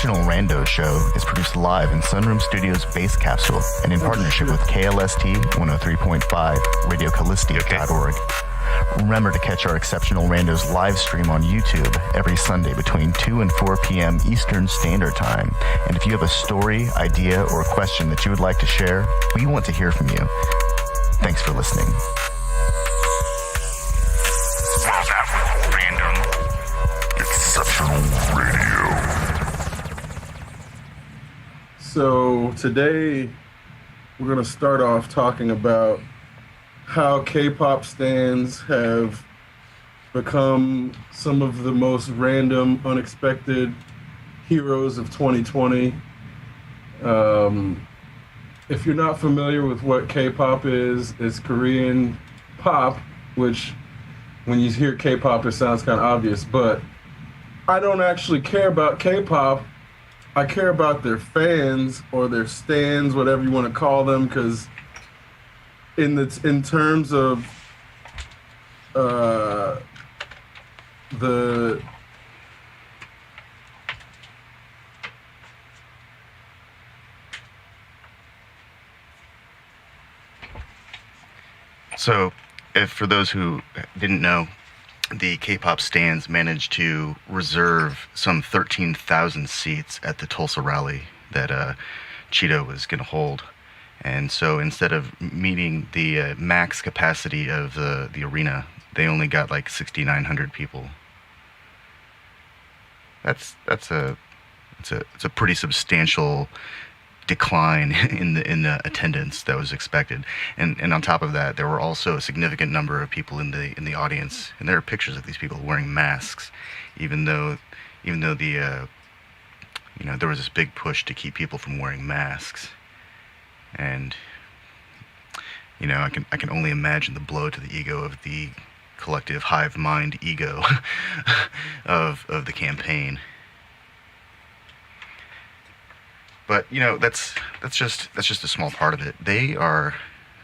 Exceptional Randos show is produced live in Sunroom Studios' Base Capsule and in partnership with KLST 103.5, RadioCallisti.org. Remember to catch our Exceptional Randos live stream on YouTube every Sunday between 2 and 4 p.m. Eastern Standard Time. And if you have a story, idea, or question that you would like to share, we want to hear from you. Thanks for listening. Exceptional Radio. So today we're going to start off talking about how K-pop stans have become some of the most random, unexpected heroes of 2020. If you're not familiar with what K-pop is, it's Korean pop, which when you hear K-pop, it sounds kind of obvious, but I don't actually care about K-pop. I care about their fans or their stans, whatever you want to call them, because in terms of the So, if for those who didn't know, the K-pop stans managed to reserve some 13,000 seats at the Tulsa rally that Cheeto was going to hold. And so instead of meeting the max capacity of the arena, they only got like 6,900 people. It's a pretty substantial decline in the attendance that was expected, and on top of that, there were also a significant number of people in the audience, and there are pictures of these people wearing masks, even though the there was this big push to keep people from wearing masks, and I can only imagine the blow to the ego of the collective hive mind ego of the campaign. But that's just a small part of it. They are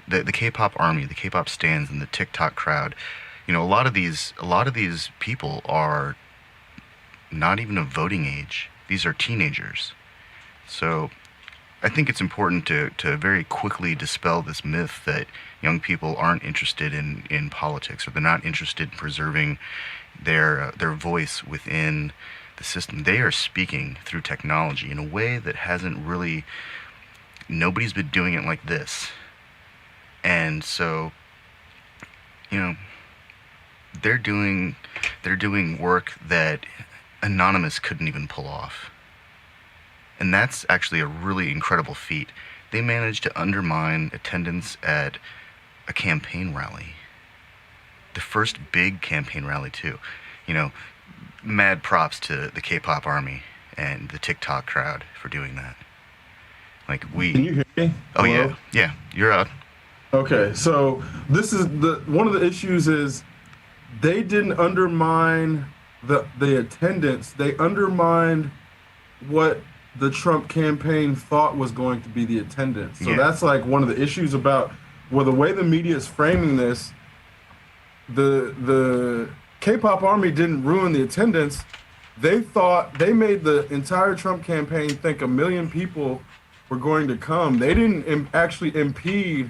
the K-pop army, the K-pop stans, and the TikTok crowd. A lot of these people are not even of voting age. These are teenagers. So I think it's important to very quickly dispel this myth that young people aren't interested in politics, or they're not interested in preserving their voice within the system. They are speaking through technology in a way that nobody's been doing it like this. And so, they're doing work that Anonymous couldn't even pull off. And that's actually a really incredible feat. They managed to undermine attendance at a campaign rally. The first big campaign rally too. Mad props to the K-pop army and the TikTok crowd for doing that. Can you hear me? Oh, hello? yeah, you're out. Okay, so this is one of the issues is they didn't undermine the attendance. They undermined what the Trump campaign thought was going to be the attendance. So that's one of the issues about the way the media is framing this. The K-pop army didn't ruin the attendance. They thought they made the entire Trump campaign think 1 million people were going to come. They didn't actually impede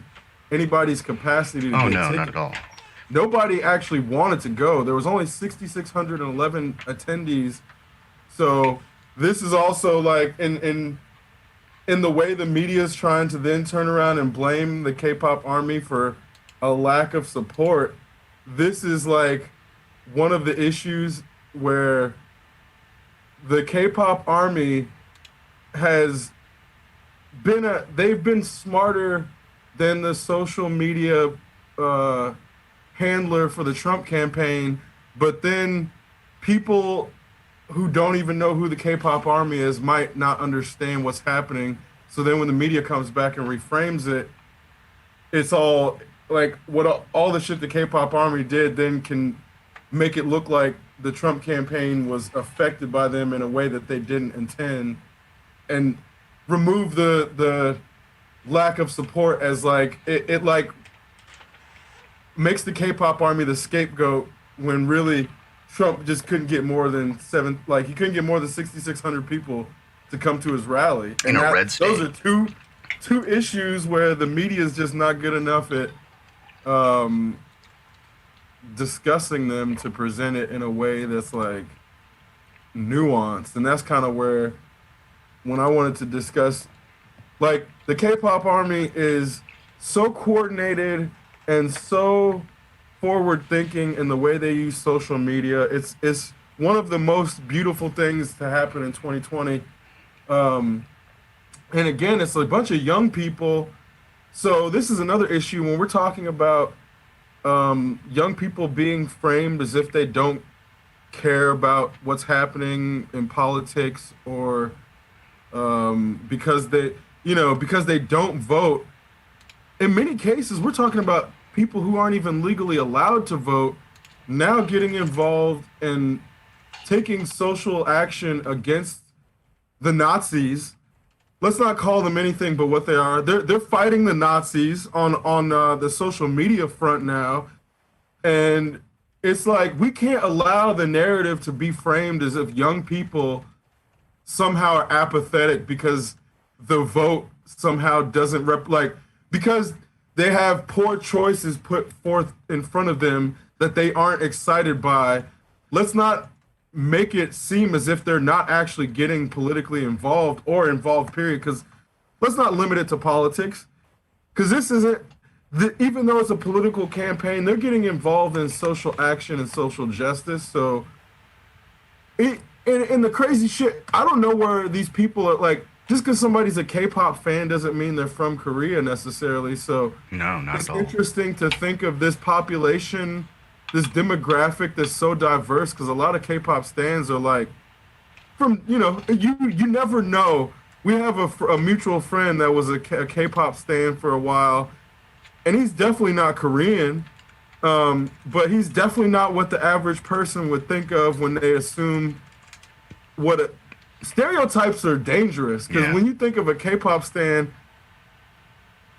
anybody's capacity to get tickets. Not at all. Nobody actually wanted to go. There was only 6,611 attendees. So this is also in the way the media is trying to then turn around and blame the K-pop army for a lack of support. This is one of the issues where the K-pop army they've been smarter than the social media handler for the Trump campaign, but then people who don't even know who the K-pop army is might not understand what's happening. So then when the media comes back and reframes it, it's all all the shit the K-pop army did then can make it look like the Trump campaign was affected by them in a way that they didn't intend, and remove the lack of support as it makes the K-pop army the scapegoat when really Trump just couldn't get more than he couldn't get more than 6,600 people to come to his rally. In And a red those state. are two issues where the media is just not good enough at um, discussing them to present it in a way that's like nuanced. And that's kind of where when I wanted to discuss, like, the K-pop army is so coordinated and so forward thinking in the way they use social media. It's one of the most beautiful things to happen in 2020. Um, and again, it's a bunch of young people. So this is another issue when we're talking about young people being framed as if they don't care about what's happening in politics, or because because they don't vote. In many cases, we're talking about people who aren't even legally allowed to vote now getting involved and taking social action against the Nazis. Let's not call them anything but what they are. They're fighting the Nazis on the social media front now, and it's like we can't allow the narrative to be framed as if young people somehow are apathetic because the vote somehow doesn't because they have poor choices put forth in front of them that they aren't excited by. Let's not make it seem as if they're not actually getting politically involved or involved, period. Because let's not limit it to politics. Because this isn't, even though it's a political campaign, they're getting involved in social action and social justice. So, and the crazy shit, I don't know where these people are, like, just because somebody's a K-pop fan doesn't mean they're from Korea necessarily. So No, not it's at all. interesting to think of this population, this demographic that's so diverse, because a lot of K-pop stans are like from, you never know. We have a mutual friend that was a K-pop stan for a while, and he's definitely not Korean, but he's definitely not what the average person would think of when they assume stereotypes are dangerous, because Yeah. when you think of a K-pop stan,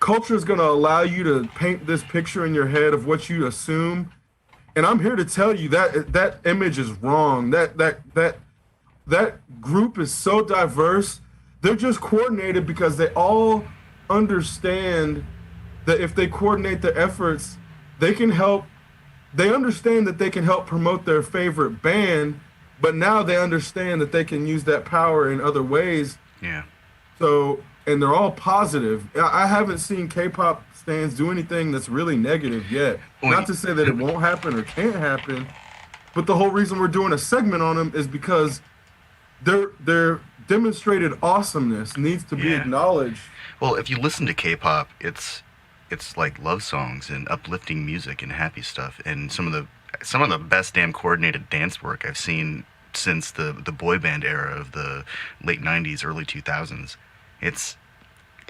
culture is going to allow you to paint this picture in your head of what you assume. And I'm here to tell you that that image is wrong. That group is so diverse. They're just coordinated because they all understand that if they coordinate their efforts, they can help. They understand that they can help promote their favorite band, but now they understand that they can use that power in other ways. Yeah. So, and they're all positive. I haven't seen K-pop stans do anything that's really negative yet. Not to say that it won't happen or can't happen, but the whole reason we're doing a segment on them is because their demonstrated awesomeness needs to be Yeah. acknowledged. Well, if you listen to K-pop, it's like love songs and uplifting music and happy stuff, and some of the best damn coordinated dance work I've seen since the boy band era of the late 90s, early 2000s. It's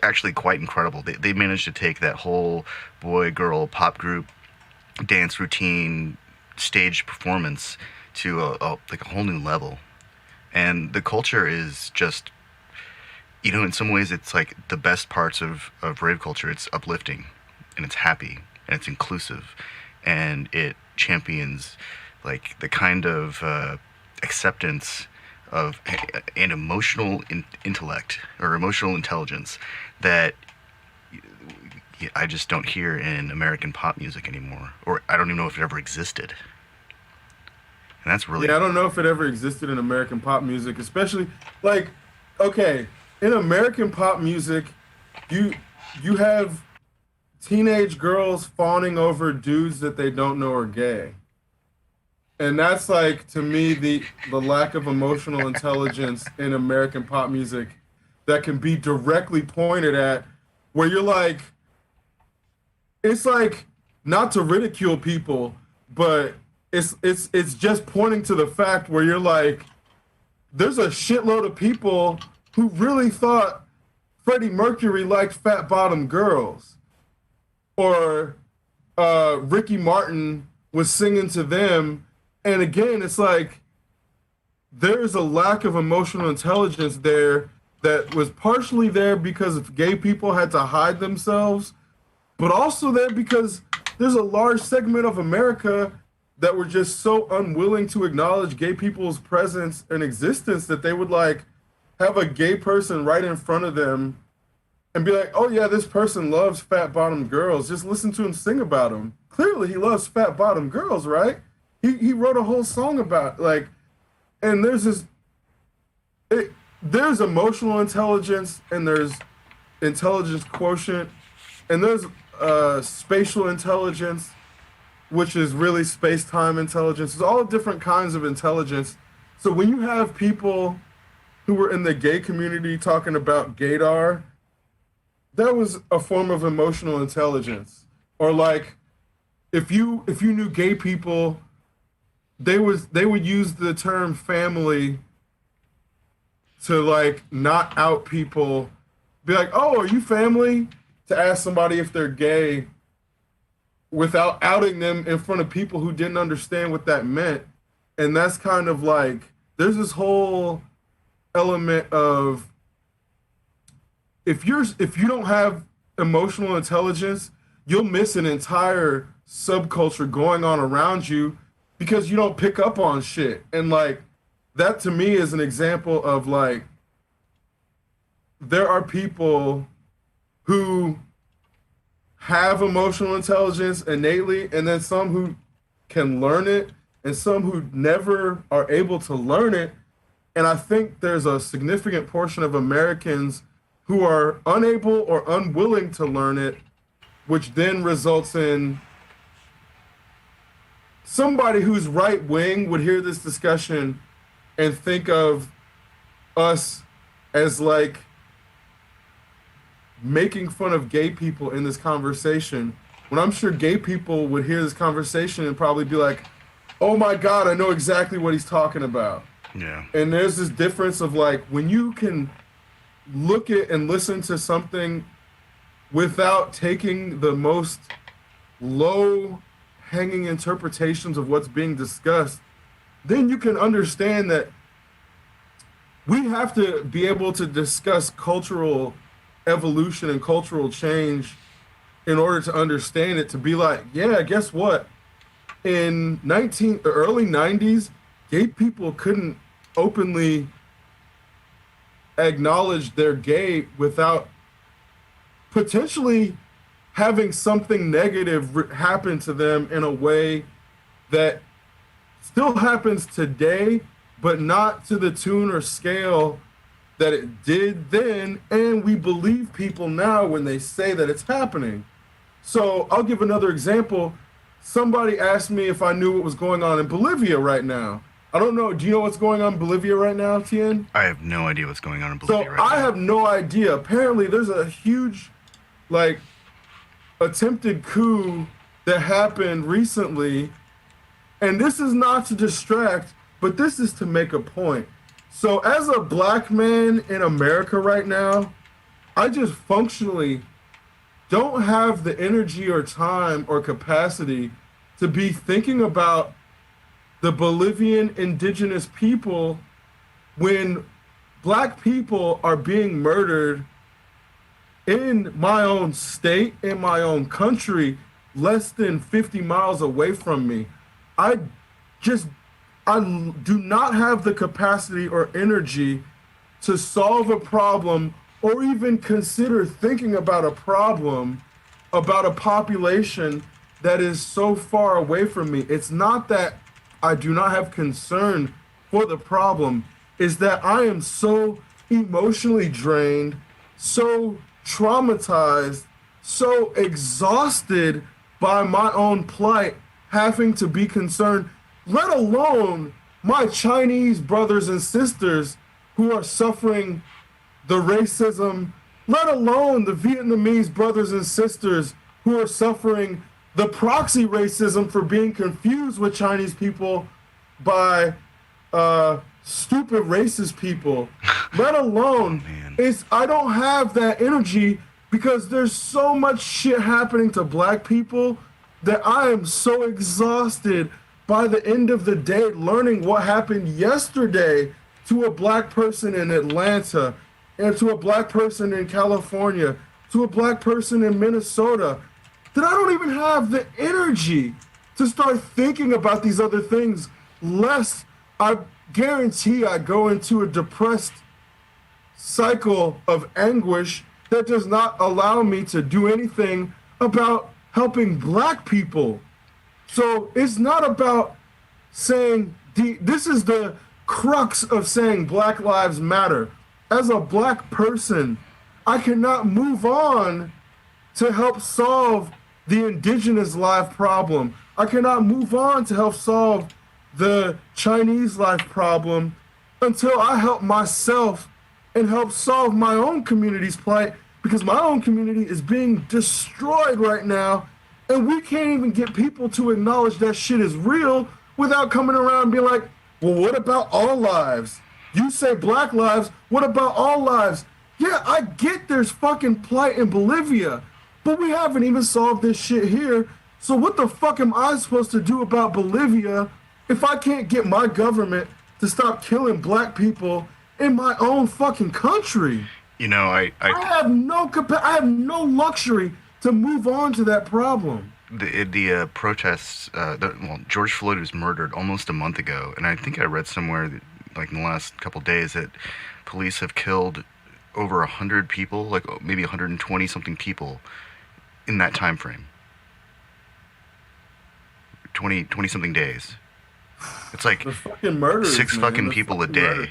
actually quite incredible. They managed to take that whole boy girl pop group dance routine stage performance to a whole new level. And the culture is just, in some ways it's like the best parts of rave culture. It's uplifting and it's happy and it's inclusive, and it champions like the kind of acceptance of an emotional intellect or emotional intelligence that I just don't hear in American pop music anymore, or I don't even know if it ever existed. And that's really Yeah, I don't know if it ever existed in American pop music, especially like, okay, in American pop music, you have teenage girls fawning over dudes that they don't know are gay. And that's like, to me, the lack of emotional intelligence in American pop music that can be directly pointed at, where you're like, it's like, not to ridicule people, but it's just pointing to the fact where you're like, there's a shitload of people who really thought Freddie Mercury liked fat bottom girls, or Ricky Martin was singing to them. And again, it's like there's a lack of emotional intelligence there that was partially there because gay people had to hide themselves, but also there because there's a large segment of America that were just so unwilling to acknowledge gay people's presence and existence that they would like have a gay person right in front of them and be like, oh yeah, this person loves fat bottom girls. Just listen to him sing about them. Clearly he loves fat bottom girls, right? He wrote a whole song about like, and it, there's emotional intelligence and there's intelligence quotient and there's spatial intelligence, which is really space-time intelligence. There's all different kinds of intelligence. So when you have people who were in the gay community talking about gaydar, that was a form of emotional intelligence. Or like if you knew gay people, they would use the term family to like not out people, be like, "Oh, are you family?" to ask somebody if they're gay without outing them in front of people who didn't understand what that meant. And that's kind of like there's this whole element of if you don't have emotional intelligence, you'll miss an entire subculture going on around you because you don't pick up on shit. And like that to me is an example of like there are people who have emotional intelligence innately and then some who can learn it and some who never are able to learn it. And I think there's a significant portion of Americans who are unable or unwilling to learn it, which then results in somebody who's right wing would hear this discussion and think of us as like making fun of gay people in this conversation, when I'm sure gay people would hear this conversation and probably be like, oh my God, I know exactly what he's talking about. Yeah. And there's this difference of like, when you can look at and listen to something without taking the most low hanging interpretations of what's being discussed, then you can understand that we have to be able to discuss cultural evolution and cultural change in order to understand it, to be like, yeah, guess what? In early 90s, gay people couldn't openly acknowledge they're gay without potentially having something negative happen to them in a way that still happens today, but not to the tune or scale that it did then, and we believe people now when they say that it's happening. So I'll give another example. Somebody asked me if I knew what was going on in Bolivia right now. I don't know. Do you know what's going on in Bolivia right now, Tien? I have no idea what's going on in Bolivia right So I now. have no idea. Apparently there's a huge, like, attempted coup that happened recently, and this is not to distract, but this is to make a point. So as a black man in America right now, I just functionally don't have the energy or time or capacity to be thinking about the Bolivian indigenous people when black people are being murdered in my own state, in my own country, less than 50 miles away from me. I do not have the capacity or energy to solve a problem or even consider thinking about a problem about a population that is so far away from me. It's not that I do not have concern for the problem, is that I am so emotionally drained, so traumatized, so exhausted by my own plight, having to be concerned, let alone my Chinese brothers and sisters who are suffering the racism, let alone the Vietnamese brothers and sisters who are suffering the proxy racism for being confused with Chinese people by stupid racist people. Let alone, I don't have that energy because there's so much shit happening to black people that I am so exhausted by the end of the day learning what happened yesterday to a black person in Atlanta and to a black person in California, to a black person in Minnesota, that I don't even have the energy to start thinking about these other things, lest I guarantee I go into a depressed cycle of anguish that does not allow me to do anything about helping black people. So it's not about saying this is the crux of saying Black Lives Matter. As a black person, I cannot move on to help solve the indigenous life problem. I cannot move on to help solve the Chinese life problem until I help myself and help solve my own community's plight, because my own community is being destroyed right now, and we can't even get people to acknowledge that shit is real without coming around and being like, well, what about all lives? You say black lives, what about all lives? Yeah, I get there's fucking plight in Bolivia, but we haven't even solved this shit here. So what the fuck am I supposed to do about Bolivia if I can't get my government to stop killing black people in my own fucking country? You know, I have no luxury to move on to that problem. the protests. Well, George Floyd was murdered almost a month ago, and I think I read somewhere that, like in the last couple days, that police have killed over 100 people, like maybe 120 something people, in that time frame. 20 something days. It's like The fucking murderers, six man. fucking The people a fucking day, murder.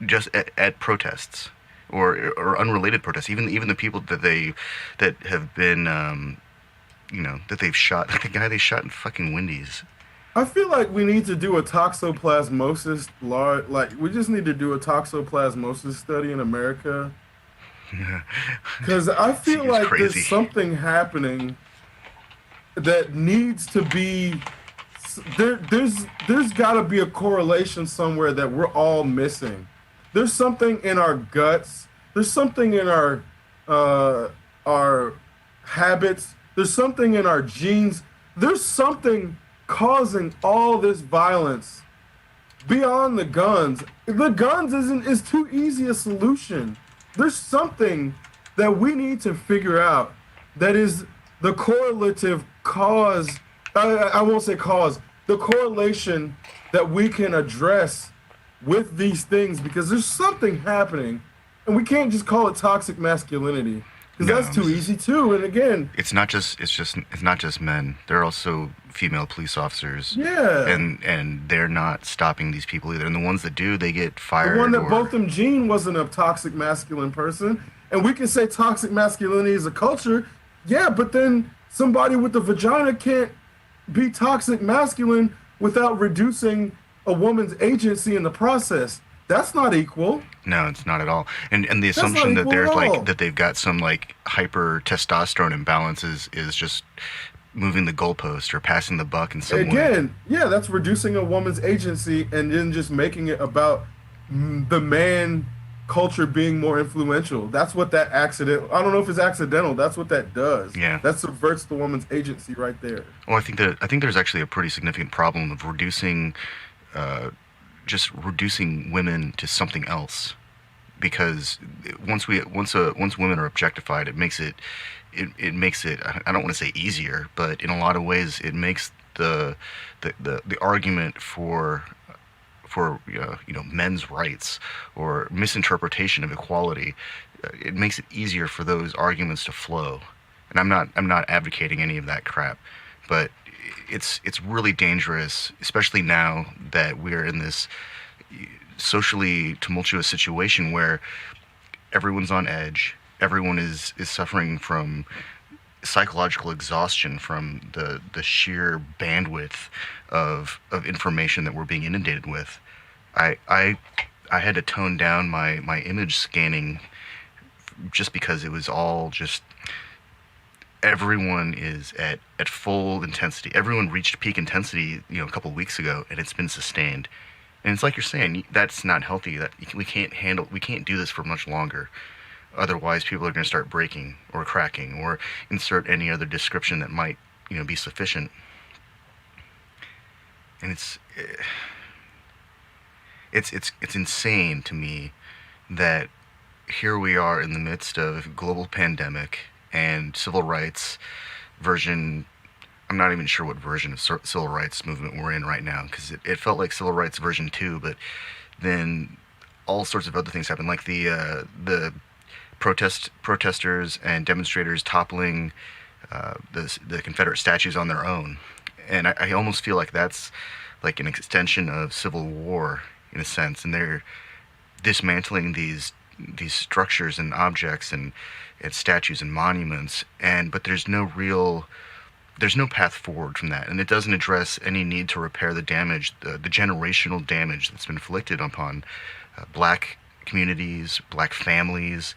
just at protests or unrelated protests. Even the people that have been that they've shot. Like the guy they shot in fucking Wendy's. I feel like we need to do a toxoplasmosis like we just need to do a toxoplasmosis study in America, because I feel Seems like crazy. there's something happening that needs to be there's got to be a correlation somewhere that we're all missing. There's something in our guts. There's something in our habits. There's something in our genes. There's something causing all this violence beyond the guns. The guns is too easy a solution. There's something that we need to figure out that is the correlative cause. I won't say cause. The correlation that we can address with these things, because there's something happening, and we can't just call it toxic masculinity, because No, that's too easy too. And again, it's not just men. There are also female police officers. yeah, And they're not stopping these people either. And the ones that do, they get the fired. one that or, both them Gene wasn't a toxic masculine person, and we can say toxic masculinity is a culture. Yeah, but then somebody with a vagina can't be toxic masculine without reducing a woman's agency in the process. That's not equal. No, it's not at all. And the That's not assumption that equal there's at all. like that they've got some like hyper testosterone imbalance is just moving the goalpost or passing the buck in some way. Again, yeah, that's reducing a woman's agency and then just making it about the man culture being more influential. That's what that accident. I don't know if it's accidental. That's what that does. Yeah. That subverts the woman's agency right there. Well, I think there's actually a pretty significant problem of just reducing women to something else, because once women are objectified, it makes it I don't want to say easier, but in a lot of ways it makes the argument for men's rights or misinterpretation of equality, it makes it easier for those arguments to flow. And I'm not advocating any of that crap, but it's really dangerous, especially now that we're in this socially tumultuous situation where everyone's on edge. Everyone is suffering from psychological exhaustion from the sheer bandwidth of information that we're being inundated with. I had to tone down my image scanning just because it was all just everyone is at full intensity. Everyone reached peak intensity, a couple of weeks ago, and it's been sustained. And it's like you're saying, that's not healthy. That we can't do this for much longer. Otherwise, people are going to start breaking or cracking or insert any other description that might, be sufficient. And it's insane to me that here we are in the midst of global pandemic and civil rights version. I'm not even sure what version of civil rights movement we're in right now, because it felt like civil rights version 2, but then all sorts of other things happen, like the protesters and demonstrators toppling the Confederate statues on their own, and I almost feel like that's like an extension of Civil War in a sense, and they're dismantling these structures and objects and statues and monuments, and but there's no path forward from that, and it doesn't address any need to repair the damage, the generational damage that's been inflicted upon black communities, black families,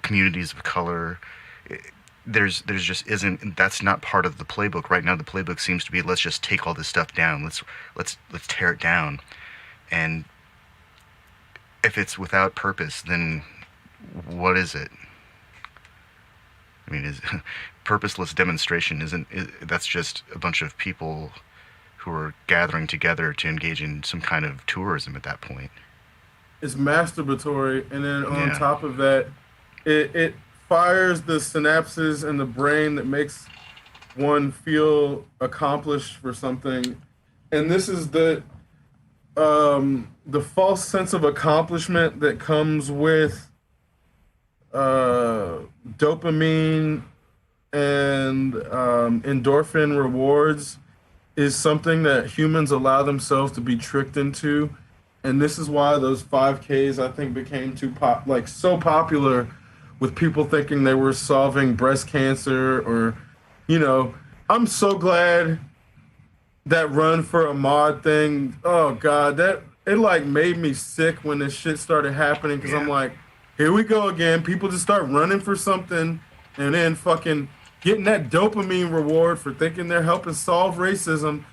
communities of color. There's just isn't. That's not part of the playbook right now. The playbook seems to be, let's just take all this stuff down. Let's tear it down, and if it's without purpose, then what is it? I mean, is purposeless demonstration that's just a bunch of people who are gathering together to engage in some kind of tourism at that point. It's masturbatory, and then on Yeah. top of that, it fires the synapses in the brain that makes one feel accomplished for something, and this is the false sense of accomplishment that comes with dopamine and endorphin rewards is something that humans allow themselves to be tricked into, and this is why those 5Ks I think became so popular, with people thinking they were solving breast cancer or, you know, I'm so glad that run for a mod thing. Oh God, that it like made me sick when this shit started happening because I'm Yeah. like, here we go again. People just start running for something and then fucking getting that dopamine reward for thinking they're helping solve racism.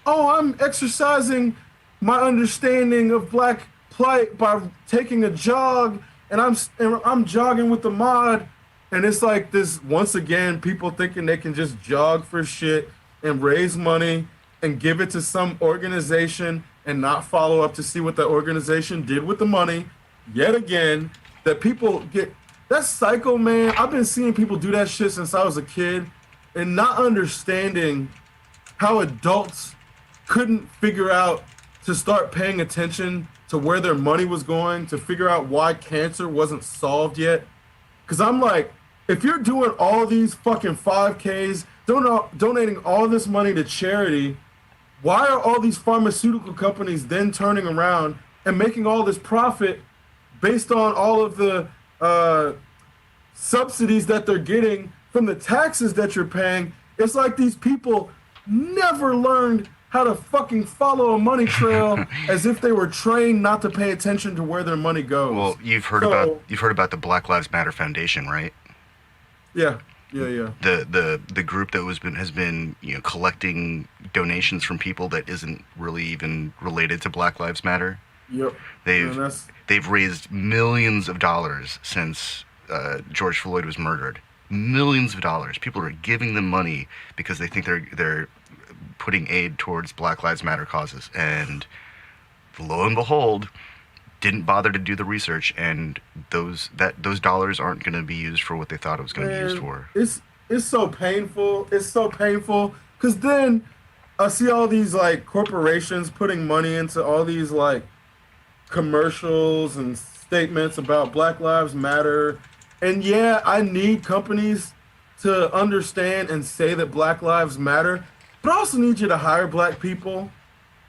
Oh, I'm exercising my understanding of black plight by taking a jog, and I'm jogging with the mod, and it's like this once again. People thinking they can just jog for shit and raise money and give it to some organization and not follow up to see what that organization did with the money. Yet again, that people get that cycle, man. I've been seeing people do that shit since I was a kid, and not understanding how adults couldn't figure out to start paying attention to where their money was going, to figure out why cancer wasn't solved yet. Because I'm like, if you're doing all these fucking 5Ks, donating all this money to charity, why are all these pharmaceutical companies then turning around and making all this profit based on all of the subsidies that they're getting from the taxes that you're paying? It's like these people never learned how to fucking follow a money trail as if they were trained not to pay attention to where their money goes. Well, you've heard about the Black Lives Matter Foundation, right? Yeah. The group that has been collecting donations from people that isn't really even related to Black Lives Matter. Yep. They've raised millions of dollars since George Floyd was murdered. Millions of dollars. People are giving them money because they think they're putting aid towards Black Lives Matter causes, and lo and behold, didn't bother to do the research, and those dollars aren't going to be used for what they thought it was going to be used for. It's so painful. It's so painful because then I see all these like corporations putting money into all these like commercials and statements about Black Lives Matter, and yeah, I need companies to understand and say that Black Lives Matter, but I also need you to hire black people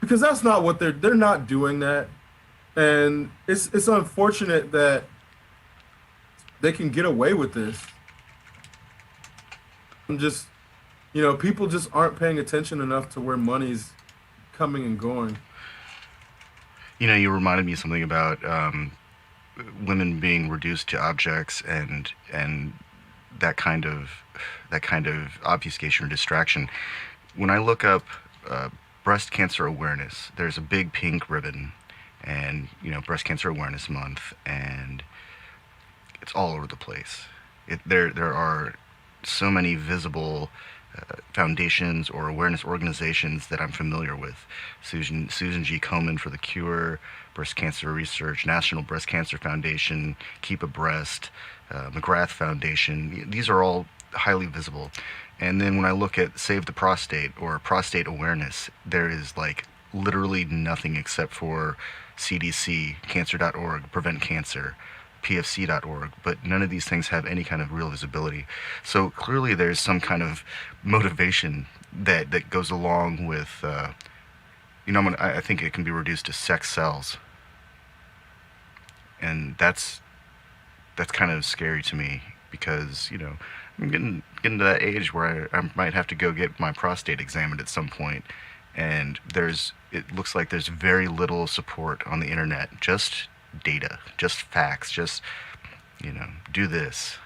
because that's not what they're not doing that. And it's unfortunate that they can get away with this. I'm just, people just aren't paying attention enough to where money's coming and going. You reminded me of something about women being reduced to objects and that kind of obfuscation or distraction. When I look up breast cancer awareness, there's a big pink ribbon, and Breast Cancer Awareness Month, and it's all over the place. There are so many visible foundations or awareness organizations that I'm familiar with. Susan G. Komen for the Cure, Breast Cancer Research, National Breast Cancer Foundation, Keep a Breast, McGrath Foundation. These are all highly visible. And then when I look at Save the Prostate or prostate awareness, there is like literally nothing except for CDC, cancer.org, Prevent Cancer, PFC.org, but none of these things have any kind of real visibility. So clearly there's some kind of motivation that goes along with, I think it can be reduced to sex sells. And that's kind of scary to me because, I'm getting to that age where I might have to go get my prostate examined at some point, and it looks like there's very little support on the internet, just data, just facts, just, do this.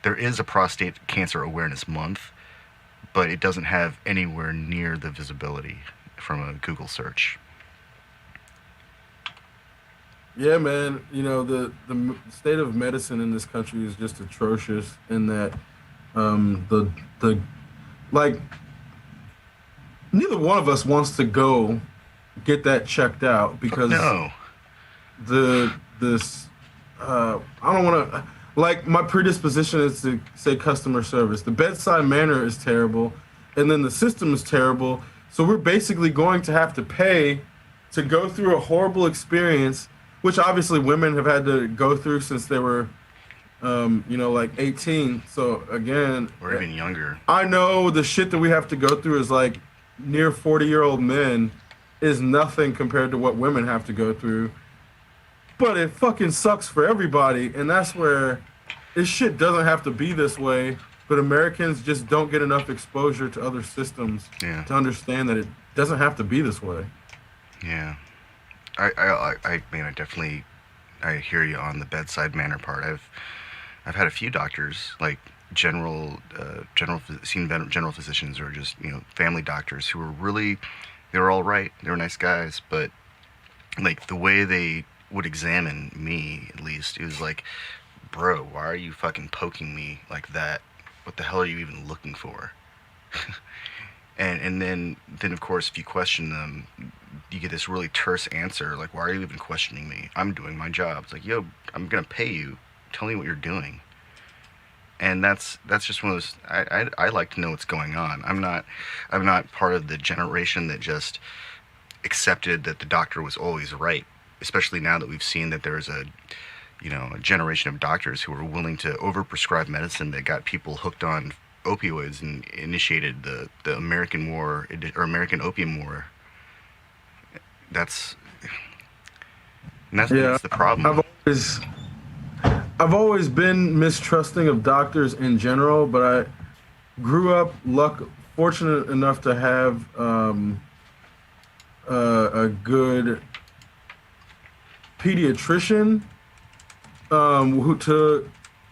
There is a prostate cancer awareness month, but it doesn't have anywhere near the visibility from a Google search. Yeah, man. The state of medicine in this country is just atrocious. In that, the like neither one of us wants to go get that checked out because No. the this I don't want to, like, my predisposition is to say customer service. The bedside manner is terrible, and then the system is terrible. So we're basically going to have to pay to go through a horrible experience, which obviously women have had to go through since they were, like 18. So again, Or even younger. I know the shit that we have to go through is like near 40-year-old men is nothing compared to what women have to go through. But it fucking sucks for everybody, and that's where this shit doesn't have to be this way. But Americans just don't get enough exposure to other systems Yeah. to understand that it doesn't have to be this way. Yeah. I hear you on the bedside manner part. I've had a few doctors, like general physicians, or just family doctors who they were all right. They were nice guys, but like the way they would examine me, at least, it was like, bro, why are you fucking poking me like that? What the hell are you even looking for? and then of course, if you question them, you get this really terse answer, like, why are you even questioning me? I'm doing my job. It's like, yo, I'm gonna pay you. Tell me what you're doing. And that's just one of those. I like to know what's going on. I'm not part of the generation that just accepted that the doctor was always right. Especially now that we've seen that there's a generation of doctors who are willing to overprescribe medicine that got people hooked on opioids and initiated the American War, or American Opium War. That's the problem. I've always been mistrusting of doctors in general, but I grew up fortunate enough to have a good pediatrician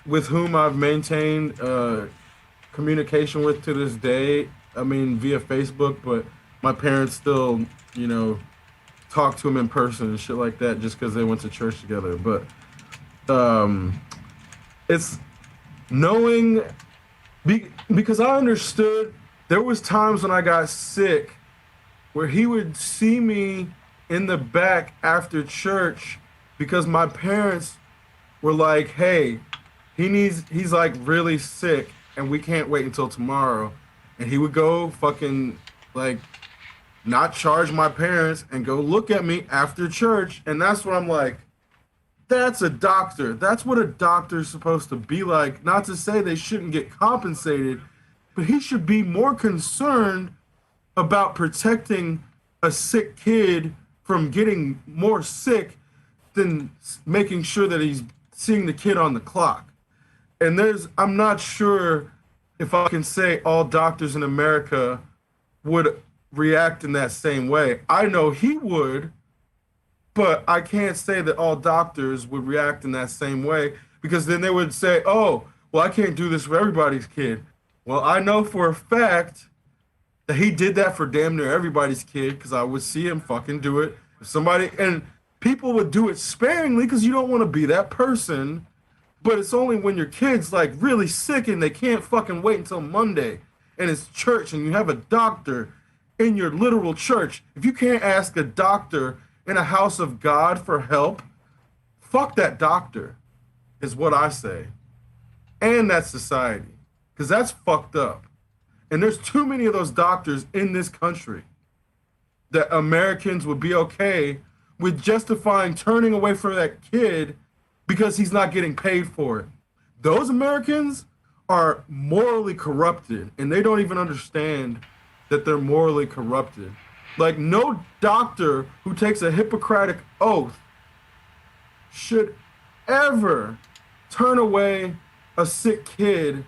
with whom I've maintained communication with to this day. I mean, via Facebook, but my parents still, talk to him in person and shit like that just because they went to church together. But it's knowing, because I understood there was times when I got sick where he would see me in the back after church because my parents were like, hey, he's like really sick and we can't wait until tomorrow. And he would go fucking like not charge my parents and go look at me after church. And that's where I'm like, that's a doctor. That's what a doctor's supposed to be like. Not to say they shouldn't get compensated, but he should be more concerned about protecting a sick kid from getting more sick than making sure that he's seeing the kid on the clock. And I'm not sure if I can say all doctors in America would react in that same way. I know he would, but I can't say that all doctors would react in that same way, because then they would say, oh, well, I can't do this for everybody's kid. Well, I know for a fact that he did that for damn near everybody's kid, because I would see him fucking do it. And people would do it sparingly because you don't want to be that person. But it's only when your kid's like really sick and they can't fucking wait until Monday and it's church and you have a doctor in your literal church. If you can't ask a doctor in a house of God for help, fuck that doctor, is what I say. And that society, because that's fucked up. And there's too many of those doctors in this country. that Americans would be okay with justifying turning away from that kid because he's not getting paid for it. Those Americans are morally corrupted and they don't even understand that they're morally corrupted. Like, no doctor who takes a Hippocratic oath should ever turn away a sick kid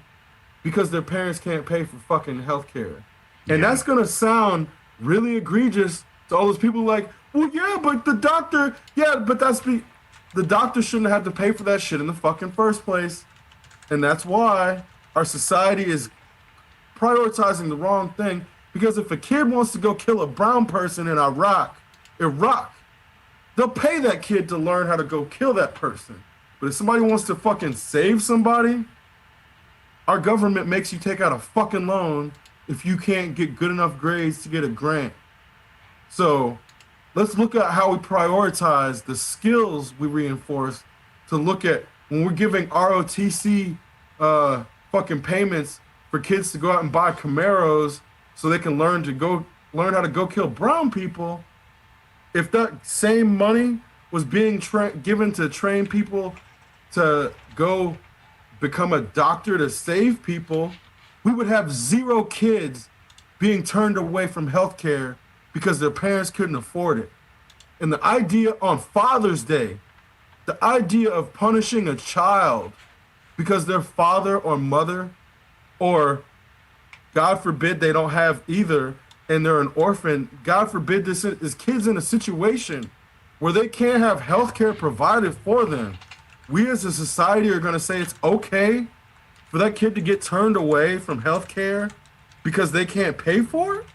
because their parents can't pay for fucking healthcare. And Yeah. that's gonna sound really egregious to all those people like, well, yeah, but the doctor, yeah, but the doctor shouldn't have to pay for that shit in the fucking first place. And that's why our society is prioritizing the wrong thing. Because if a kid wants to go kill a brown person in Iraq, they'll pay that kid to learn how to go kill that person. But if somebody wants to fucking save somebody, our government makes you take out a fucking loan if you can't get good enough grades to get a grant. So let's look at how we prioritize the skills we reinforce to look at when we're giving ROTC fucking payments for kids to go out and buy Camaros so they can learn how to go kill brown people. If that same money was being given to train people to go become a doctor to save people, we would have zero kids being turned away from healthcare because their parents couldn't afford it. And the idea on Father's Day, the idea of punishing a child because their father or mother, or God forbid they don't have either and they're an orphan, God forbid this is kids in a situation where they can't have health care provided for them. We as a society are going to say it's okay for that kid to get turned away from health care because they can't pay for it?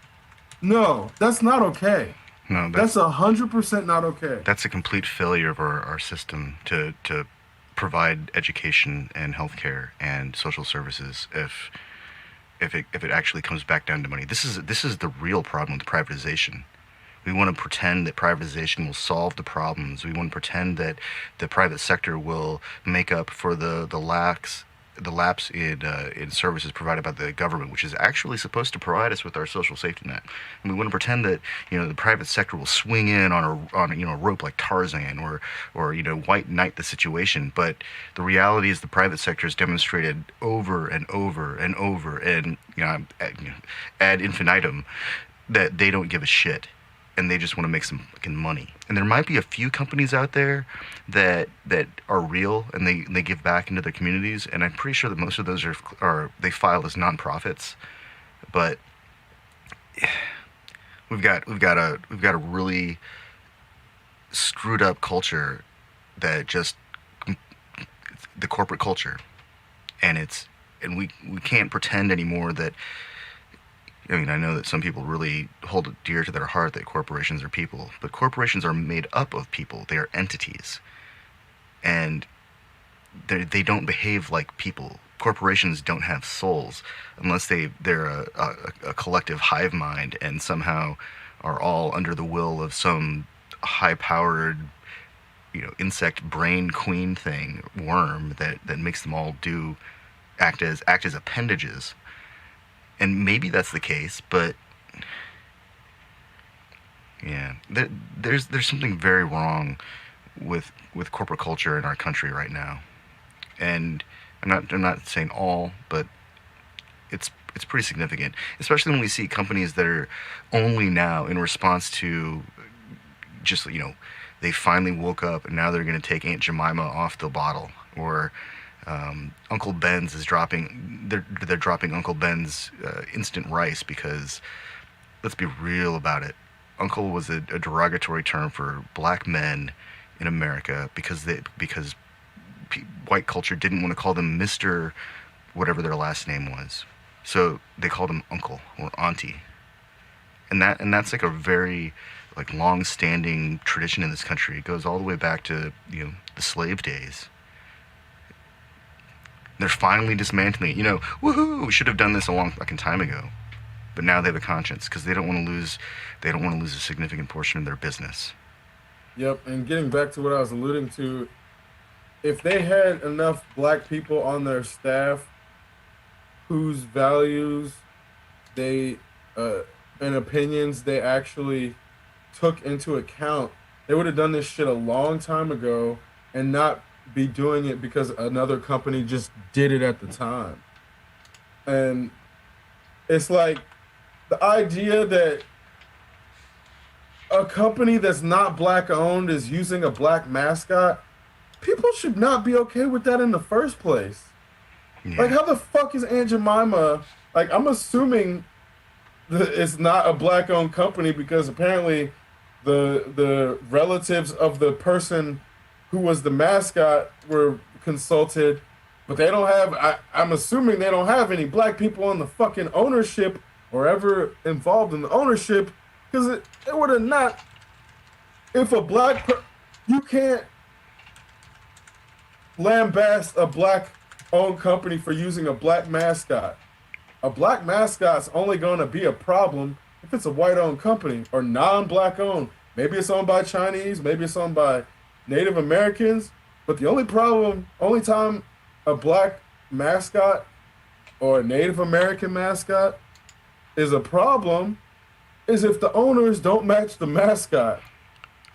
No, that's not okay. No, That's 100% not okay. that's a complete failure of our system to provide education and healthcare and social services if it actually comes back down to money. This is the real problem with privatization. We want to pretend that privatization will solve the problems. We want to pretend that the private sector will make up for the lapse in services provided by the government, which is actually supposed to provide us with our social safety net. And we want to pretend that the private sector will swing in on a rope like Tarzan or white knight the situation. But the reality is the private sector has demonstrated over and over and over and ad infinitum that they don't give a shit and they just want to make some fucking money. And there might be a few companies out there that are real and they give back into their communities, and I'm pretty sure that most of those are they file as nonprofits. But we've got a really screwed up culture that just the corporate culture, and we can't pretend anymore that. I mean, I know that some people really hold it dear to their heart that corporations are people, but corporations are made up of people. They are entities, and they don't behave like people. Corporations don't have souls unless they're a collective hive mind and somehow are all under the will of some high-powered, insect brain queen thing, worm that makes them all act as appendages. And maybe that's the case, but yeah, there's something very wrong with corporate culture in our country right now. And I'm not saying all, but it's pretty significant, especially when we see companies that are only now in response to just they finally woke up and now they're going to take Aunt Jemima off the bottle, or Uncle Ben's is dropping. They're dropping Uncle Ben's instant rice because, let's be real about it, Uncle was a derogatory term for black men in America because white culture didn't want to call them Mr. whatever their last name was, so they called him Uncle or Auntie, and that's like a very long-standing tradition in this country. It goes all the way back to the slave days. They're finally dismantling. Woohoo! We should have done this a long fucking time ago, but now they have a conscience because they don't want to lose. They don't want to lose a significant portion of their business. Yep, and getting back to what I was alluding to, if they had enough black people on their staff whose values they and opinions they actually took into account, they would have done this shit a long time ago and not be doing it because another company just did it at the time. And it's like the idea that a company that's not black owned is using a black mascot, people should not be okay with that in the first place. Like, Yeah. how the fuck is Aunt Jemima? Like, I'm assuming that it's not a black owned company because apparently the relatives of the person who was the mascot were consulted, but they don't have. I'm assuming they don't have any black people on the fucking ownership or ever involved in the ownership because it would have not. If a you can't lambast a black owned company for using a black mascot. A black mascot's only going to be a problem if it's a white owned company or non black owned. Maybe it's owned by Chinese, maybe it's owned by Native Americans. But the only time a black mascot or a Native American mascot is a problem is if the owners don't match the mascot.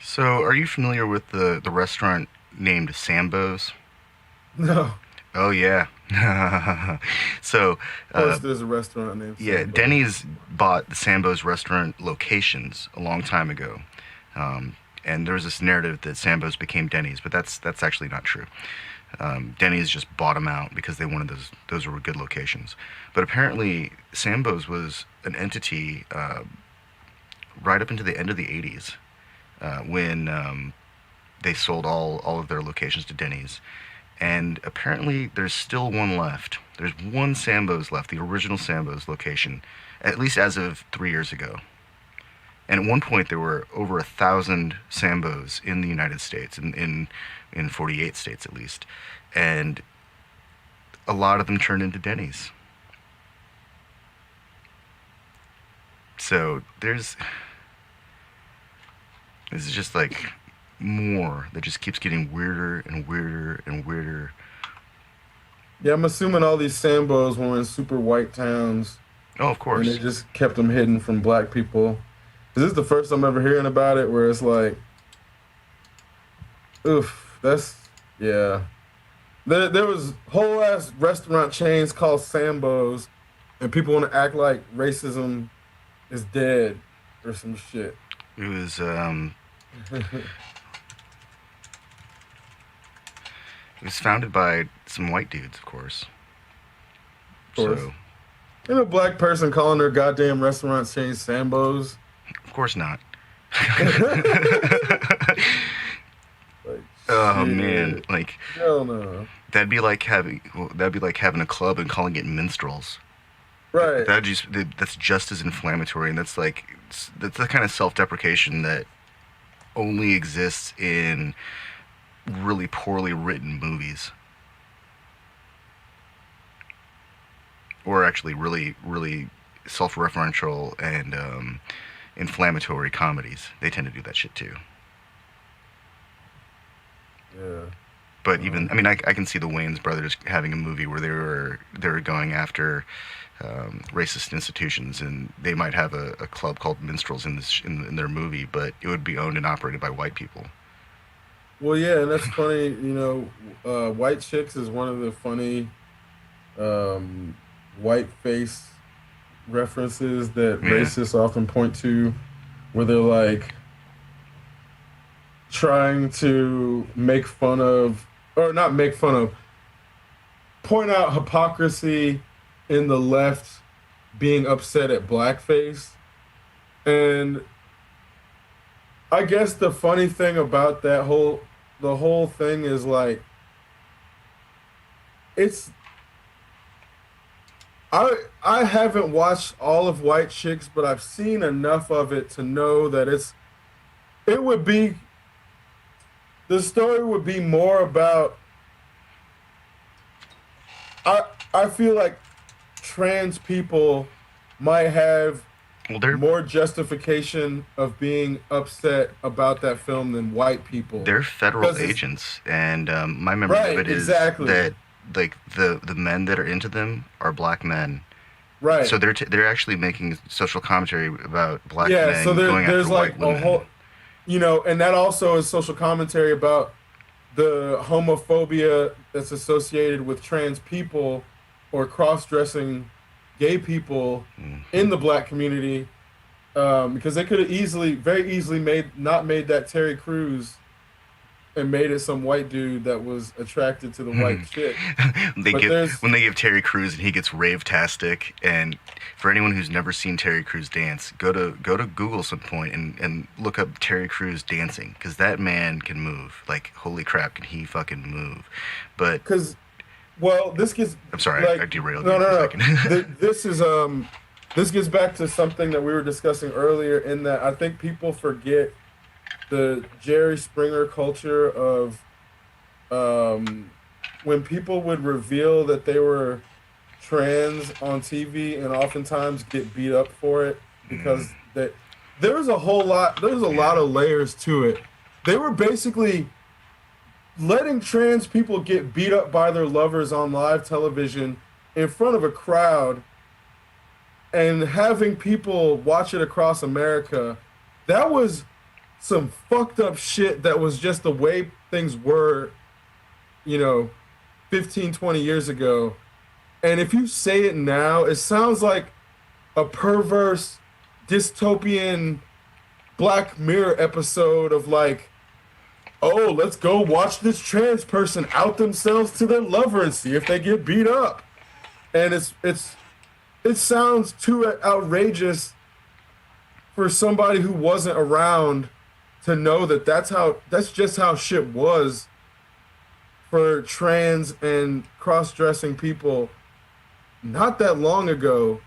So, are you familiar with the restaurant named Sambo's? No. Oh yeah. So, Of course, there's a restaurant named yeah, Sambo. Denny's bought the Sambo's restaurant locations a long time ago, and there was this narrative that Sambo's became Denny's, but that's actually not true. Denny's just bought them out because they wanted those were good locations. But apparently, Sambo's was an entity right up into the end of the '80s when they sold all of their locations to Denny's. And apparently there's still one left. There's one Sambo's left, the original Sambo's location, at least as of 3 years ago. And at one point there were over 1,000 Sambo's in the United States, in 48 states at least. And a lot of them turned into Denny's. So this is just like more that just keeps getting weirder and weirder and weirder. Yeah, I'm assuming all these Sambos were in super white towns Oh, of and they course. just kept them hidden from black people. This is the first I'm ever hearing about it where it's like, oof, yeah. There was whole ass restaurant chains called Sambos, and people want to act like racism is dead or some shit. It was it was founded by some white dudes, of course. Of course. So, Ain't a black person calling their goddamn restaurant chain Sambos. of course not. Like, Oh shit. man, like Hell no. that'd be like having a club and calling it minstrels. Right. That's just as inflammatory, and that's the kind of self-deprecation that only exists in really poorly written movies, or actually really self-referential and inflammatory comedies. They tend to do that shit too. Yeah. But even, I mean, I can see the Wayans brothers having a movie where they were going after racist institutions, and they might have a club called Minstrels in their movie, but it would be owned and operated by white people. Well, yeah, and that's funny. White Chicks is one of the funny white face references that Yeah. racists often point to, where they're like trying to make fun of, or not make fun of, point out hypocrisy in the left being upset at blackface. And I guess the funny thing about the whole thing is like, it's I haven't watched all of White Chicks, but I've seen enough of it to know that it would be the story would be more about I feel like trans people might have Well, they're more justification of being upset about that film than white people. they're federal Because it's agents, and my memory right, of it is exactly. that like the men that are into them are black men, Right. So they're actually making social commentary about black Yeah, so men going after there's like white a women. whole, and that also is social commentary about the homophobia that's associated with trans people or cross-dressing gay people Hmm. in the black community, because they could have very easily made that Terry Crews and made it some white dude that was attracted to the white chick. they But give there's when they give Terry Crews and he gets rave-tastic. And for anyone who's never seen Terry Crews dance, go to Google some point and look up Terry Crews dancing, because that man can move. Like, holy crap, can he fucking move? But because well, this gets I'm sorry, I like derailed no you no for a no. second. This gets back to something that we were discussing earlier in that I think people forget the Jerry Springer culture of um, when people would reveal that they were trans on TV and oftentimes get beat up for it Mm, because there's a lot yeah. of layers to it. They were basically letting trans people get beat up by their lovers on live television in front of a crowd and having people watch it across America. That was some fucked up shit that was just the way things were, you know, 15, 20 years ago. And if you say it now, it sounds like a perverse dystopian Black Mirror episode of like, oh, let's go watch this trans person out themselves to their lover and see if they get beat up. And it sounds too outrageous for somebody who wasn't around to know that that's just how shit was for trans and cross-dressing people not that long ago,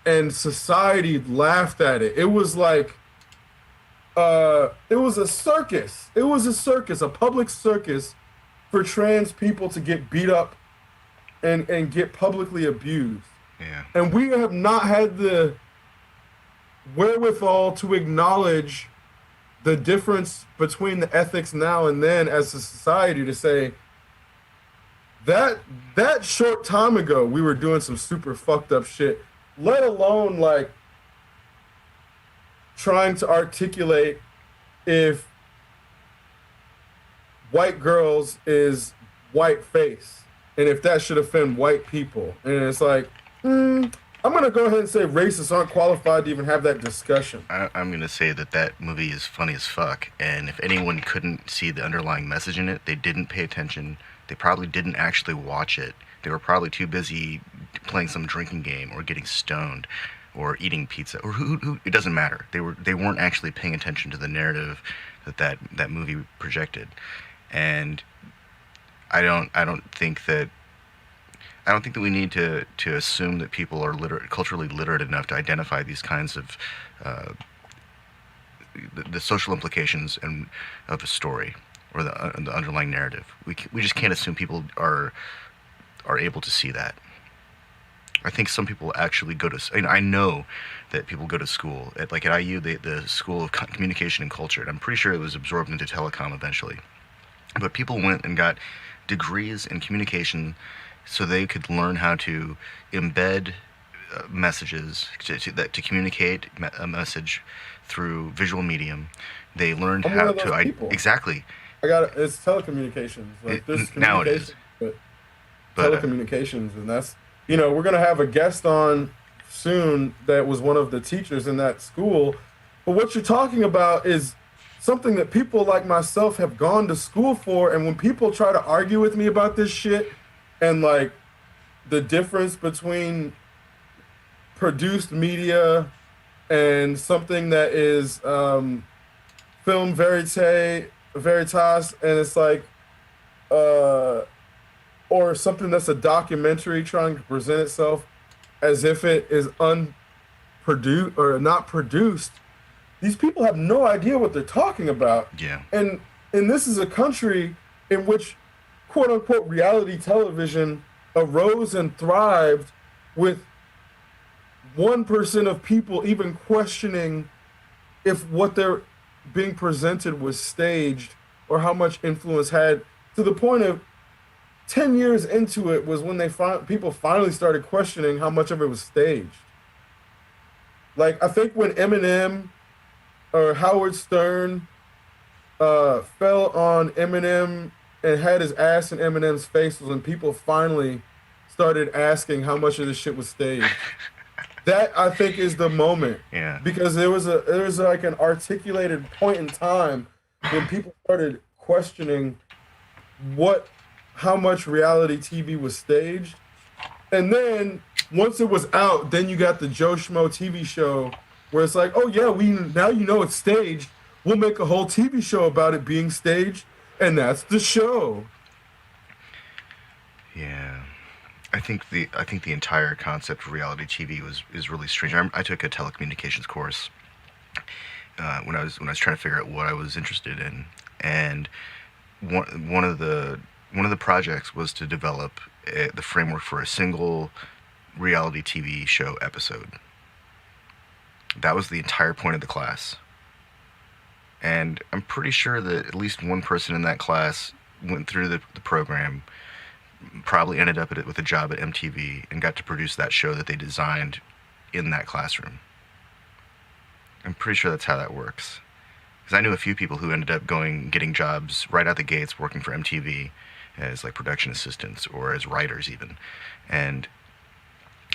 and society laughed at it. It was like it was a circus. It was a circus, a public circus for trans people to get beat up and get publicly abused. Yeah. And we have not had the wherewithal to acknowledge the difference between the ethics now and then as a society to say that that short time ago we were doing some super fucked up shit, let alone like trying to articulate if white girls is white face and if that should offend white people. And it's like, I'm gonna go ahead and say racists aren't qualified to even have that discussion. I'm gonna say that that movie is funny as fuck, and if anyone couldn't see the underlying message in it, they didn't pay attention. They probably didn't actually watch it. They were probably too busy playing some drinking game or getting stoned or eating pizza, or who it doesn't matter. They weren't actually paying attention to the narrative that movie projected. And I don't think that we need to assume that people are culturally literate enough to identify these kinds of uh, the social implications and of a story or the underlying narrative. We just can't assume people are able to see that. I think some people actually go to. I know that people go to school at IU, the School of Communication and Culture, and I'm pretty sure it was absorbed into telecom eventually. But people went and got degrees in communication so they could learn how to embed messages to communicate a message through visual medium. They learned I'm one how of to those people. exactly It's telecommunications. Like there's now it is, communication, but but telecommunications, and that's we're gonna have a guest on soon that was one of the teachers in that school. But what you're talking about is something that people like myself have gone to school for, and when people try to argue with me about this shit and like the difference between produced media and something that is film veritas, and it's like uh or something that's a documentary trying to present itself as if it is unproduced or not produced. These people have no idea what they're talking about. yeah, And this is a country in which quote unquote reality television arose and thrived with 1% of people even questioning if what they're being presented was staged or how much influence had, to the point of 10 years into it was when people finally started questioning how much of it was staged. Like I think when Eminem or Howard Stern fell on Eminem and had his ass in Eminem's face was when people finally started asking how much of this shit was staged. That I think is the moment Yeah. because there was like an articulated point in time when people started questioning what how much reality TV was staged. And then once it was out, then you got the Joe Schmo TV show where it's like, oh yeah, we now you know it's staged. We'll make a whole TV show about it being staged, and that's the show. Yeah. I think the entire concept of reality TV was is really strange. I took a telecommunications course when I was trying to figure out what I was interested in, and one of the projects was to develop the framework for a single reality TV show episode. That was the entire point of the class, and I'm pretty sure that at least one person in that class went through the program, probably ended up with a job at MTV, and got to produce that show that they designed in that classroom. I'm pretty sure that's how that works. Because I knew a few people who ended up getting jobs right out the gates working for MTV as like production assistants or as writers even. And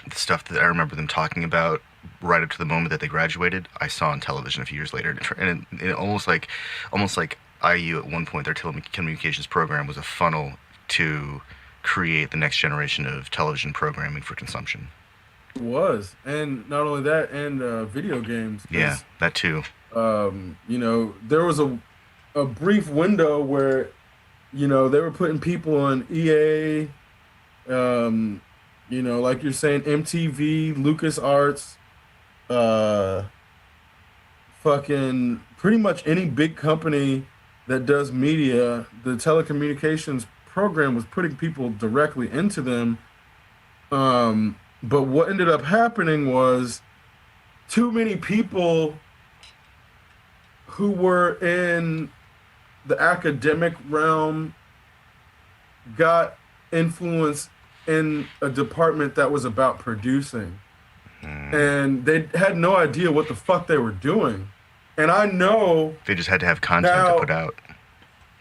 the stuff that I remember them talking about right up to the moment that they graduated, I saw on television a few years later. And it almost like IU at one point, their telecommunications program was a funnel to create the next generation of television programming for consumption. It was, and not only that, and video games. Yeah, that too. You know, there was a brief window where you know they were putting people on EA. Um, you know, like you're saying, MTV, LucasArts, uh, fucking pretty much any big company that does media. The telecommunications program was putting people directly into them. But what ended up happening was too many people who were in the academic realm got influence in a department that was about producing. And they had no idea what the fuck they were doing. And I know They just had to have content to now, put out.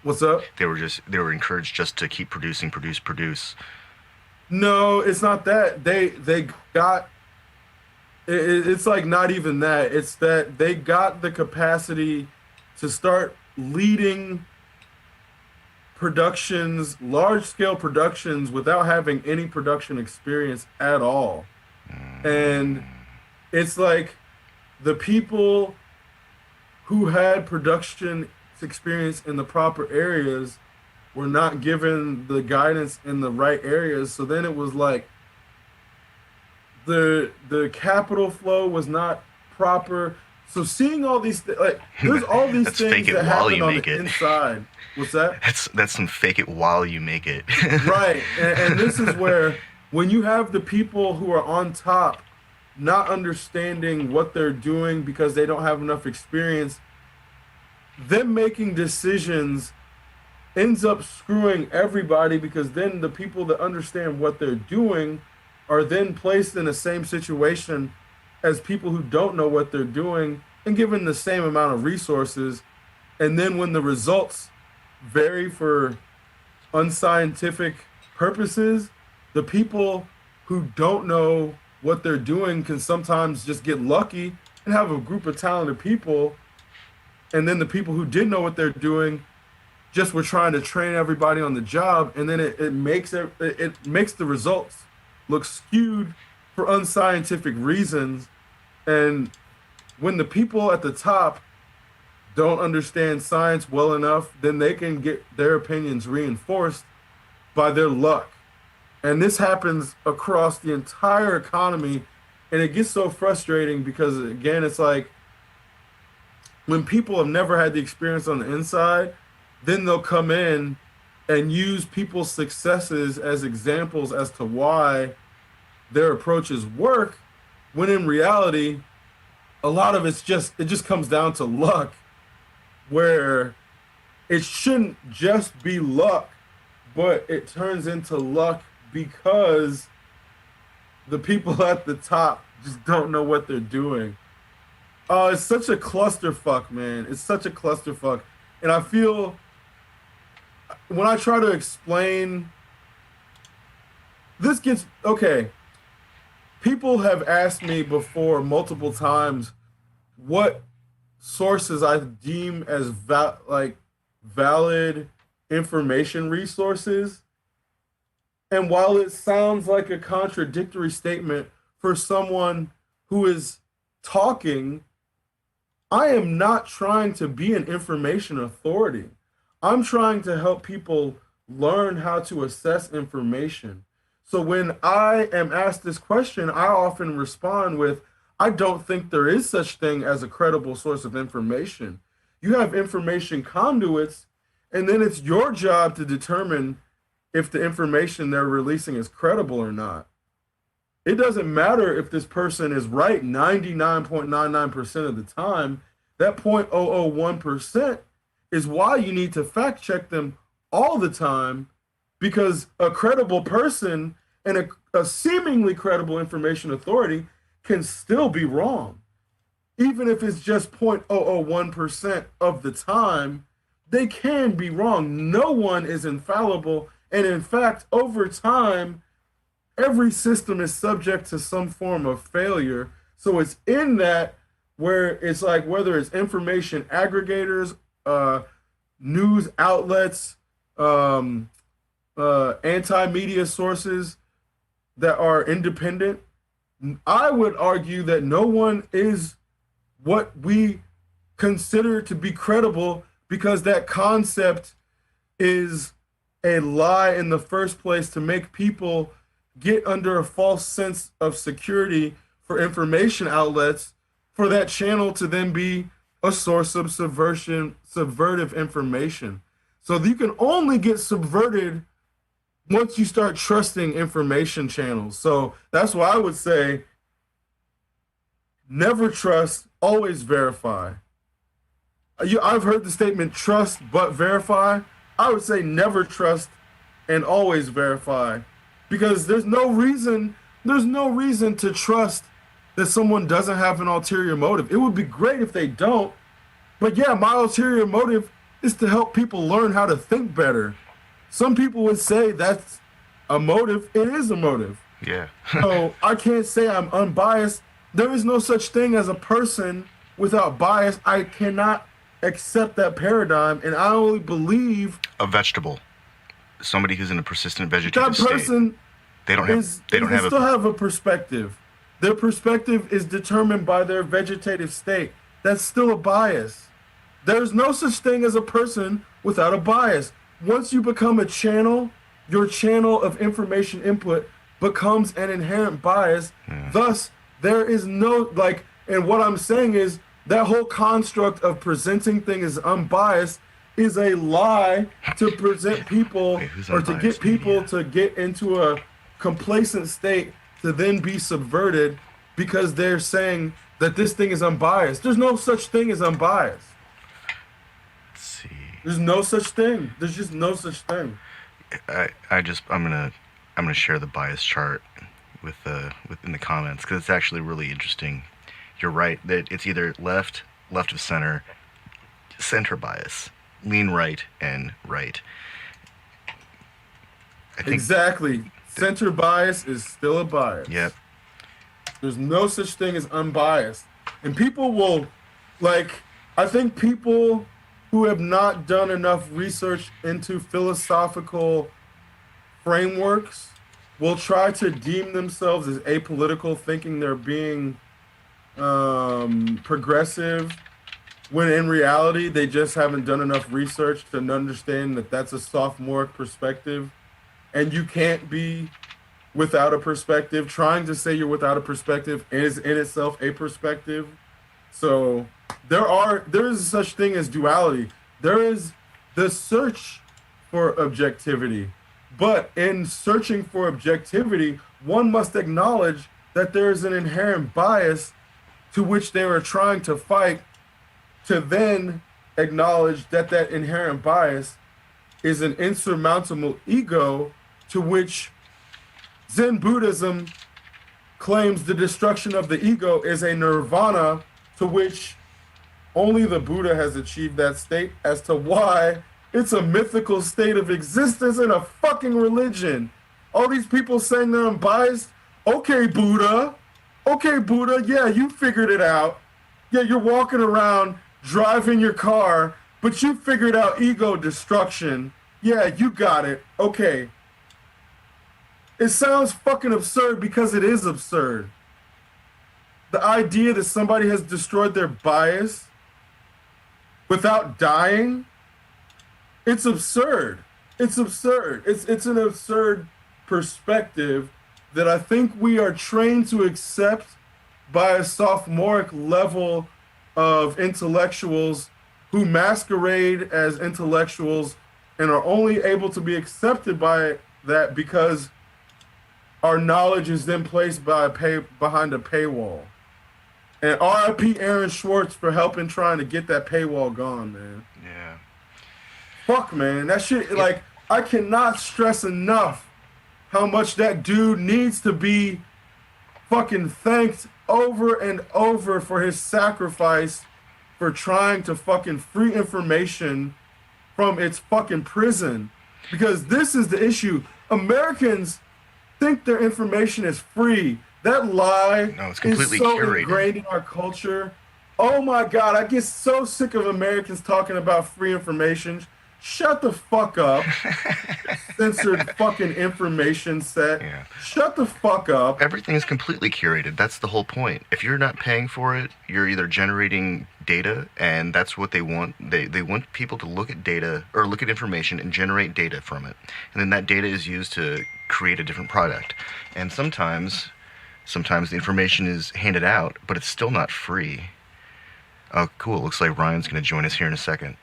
what's up? They were encouraged just to keep producing, produce. No, it's not that. They got it's like not even that. It's that they got the capacity to start leading productions, large scale productions without having any production experience at all. And it's like the people who had production experience in the proper areas were not given the guidance in the right areas. So then it was like the capital flow was not proper. So seeing all these like there's all these That's things fake it that while happen you on make the it. inside. What's that? That's some fake it while you make it. Right. And this is where when you have the people who are on top not understanding what they're doing because they don't have enough experience, them making decisions ends up screwing everybody because then the people that understand what they're doing are then placed in the same situation as people who don't know what they're doing and given the same amount of resources. And then when the results vary for unscientific purposes, the people who don't know what they're doing can sometimes just get lucky and have a group of talented people. And then the people who did know what they're doing just were trying to train everybody on the job, and then it makes the results look skewed for unscientific reasons. And when the people at the top don't understand science well enough, then they can get their opinions reinforced by their luck. And this happens across the entire economy, and it gets so frustrating because again, it's like when people have never had the experience on the inside, then they'll come in and use people's successes as examples as to why their approaches work, when in reality, a lot of it just comes down to luck, where it shouldn't just be luck, but it turns into luck because the people at the top just don't know what they're doing. It's such a clusterfuck, man. It's such a clusterfuck. And I feel when I try to explain, this gets okay. People have asked me before multiple times what sources I deem as valid information resources. And while it sounds like a contradictory statement for someone who is talking, I am not trying to be an information authority. I'm trying to help people learn how to assess information. So when I am asked this question, I often respond with, I don't think there is such thing as a credible source of information. You have information conduits, and then it's your job to determine if the information they're releasing is credible or not. It doesn't matter if this person is right 99.99% of the time. That 0.001% is why you need to fact check them all the time, because a credible person and a seemingly credible information authority can still be wrong. Even if it's just 0.001% of the time, they can be wrong. No one is infallible. And in fact, over time, every system is subject to some form of failure. So it's in that where it's like whether it's information aggregators, news outlets, anti-media sources that are independent, I would argue that no one is what we consider to be credible because that concept is a lie in the first place to make people get under a false sense of security for information outlets, for that channel to then be a source of subvertive information. So you can only get subverted once you start trusting information channels. So that's why I would say never trust, always verify. I've heard the statement trust but verify. I would say never trust and always verify, because there's no reason to trust that someone doesn't have an ulterior motive. It would be great if they don't, but yeah, my ulterior motive is to help people learn how to think better. Some people would say that's a motive. It is a motive. Yeah. So I can't say I'm unbiased. There is no such thing as a person without bias. I cannot accept that paradigm, and I only believe A vegetable, somebody who's in a persistent that vegetative person state. They don't still have a perspective. Their perspective is determined by their vegetative state. That's still a bias. There's no such thing as a person without a bias. Once you become a channel, your channel of information input becomes an inherent bias. Thus, there is no, and what I'm saying is that whole construct of presenting things as unbiased is a lie to present people or to get people to get into a complacent state to then be subverted because they're saying that this thing is unbiased. There's no such thing as unbiased. Let's see. There's no such thing. There's just no such thing. I'm gonna share the bias chart within the comments because it's actually really interesting. You're right that it's either left of center bias, lean right, and right. I think Exactly. Center bias is still a bias. Yep. There's no such thing as unbiased. And people will, I think people who have not done enough research into philosophical frameworks will try to deem themselves as apolitical, thinking they're being progressive, when in reality they just haven't done enough research to understand that that's a sophomoric perspective. And you can't be without a perspective. Trying to say you're without a perspective is in itself a perspective. So there is such thing as duality. There is the search for objectivity. But in searching for objectivity, one must acknowledge that there is an inherent bias to which they are trying to fight, to then acknowledge that that inherent bias is an insurmountable ego, to which Zen Buddhism claims the destruction of the ego is a nirvana, to which only the Buddha has achieved that state, as to why it's a mythical state of existence in a fucking religion. All these people saying they're unbiased. Okay, Buddha. Okay, Buddha. Yeah, you figured it out. Yeah, you're walking around driving your car, but you figured out ego destruction. Yeah, you got it. Okay. It sounds fucking absurd because it is absurd. The idea that somebody has destroyed their bias without dying, it's absurd. It's absurd. It's an absurd perspective that I think we are trained to accept by a sophomoric level of intellectuals who masquerade as intellectuals and are only able to be accepted by that because our knowledge is then placed behind a paywall. And RIP Aaron Schwartz for helping trying to get that paywall gone, man. Yeah. Fuck, man. That shit, like, I cannot stress enough how much that dude needs to be fucking thanked over and over for his sacrifice for trying to fucking free information from its fucking prison. Because this is the issue. Americans think their information is free. That lie it's completely is so curated. ingrained in our culture. Oh my God, I get so sick of Americans talking about free information. Shut the fuck up. Censored fucking information set. Yeah. Shut the fuck up. Everything is completely curated. That's the whole point. If you're not paying for it, you're either generating data, and that's what they want. They want people to look at data or look at information and generate data from it. And then that data is used to create a different product. And sometimes the information is handed out, but it's still not free. Oh, cool. Looks like Ryan's going to join us here in a second.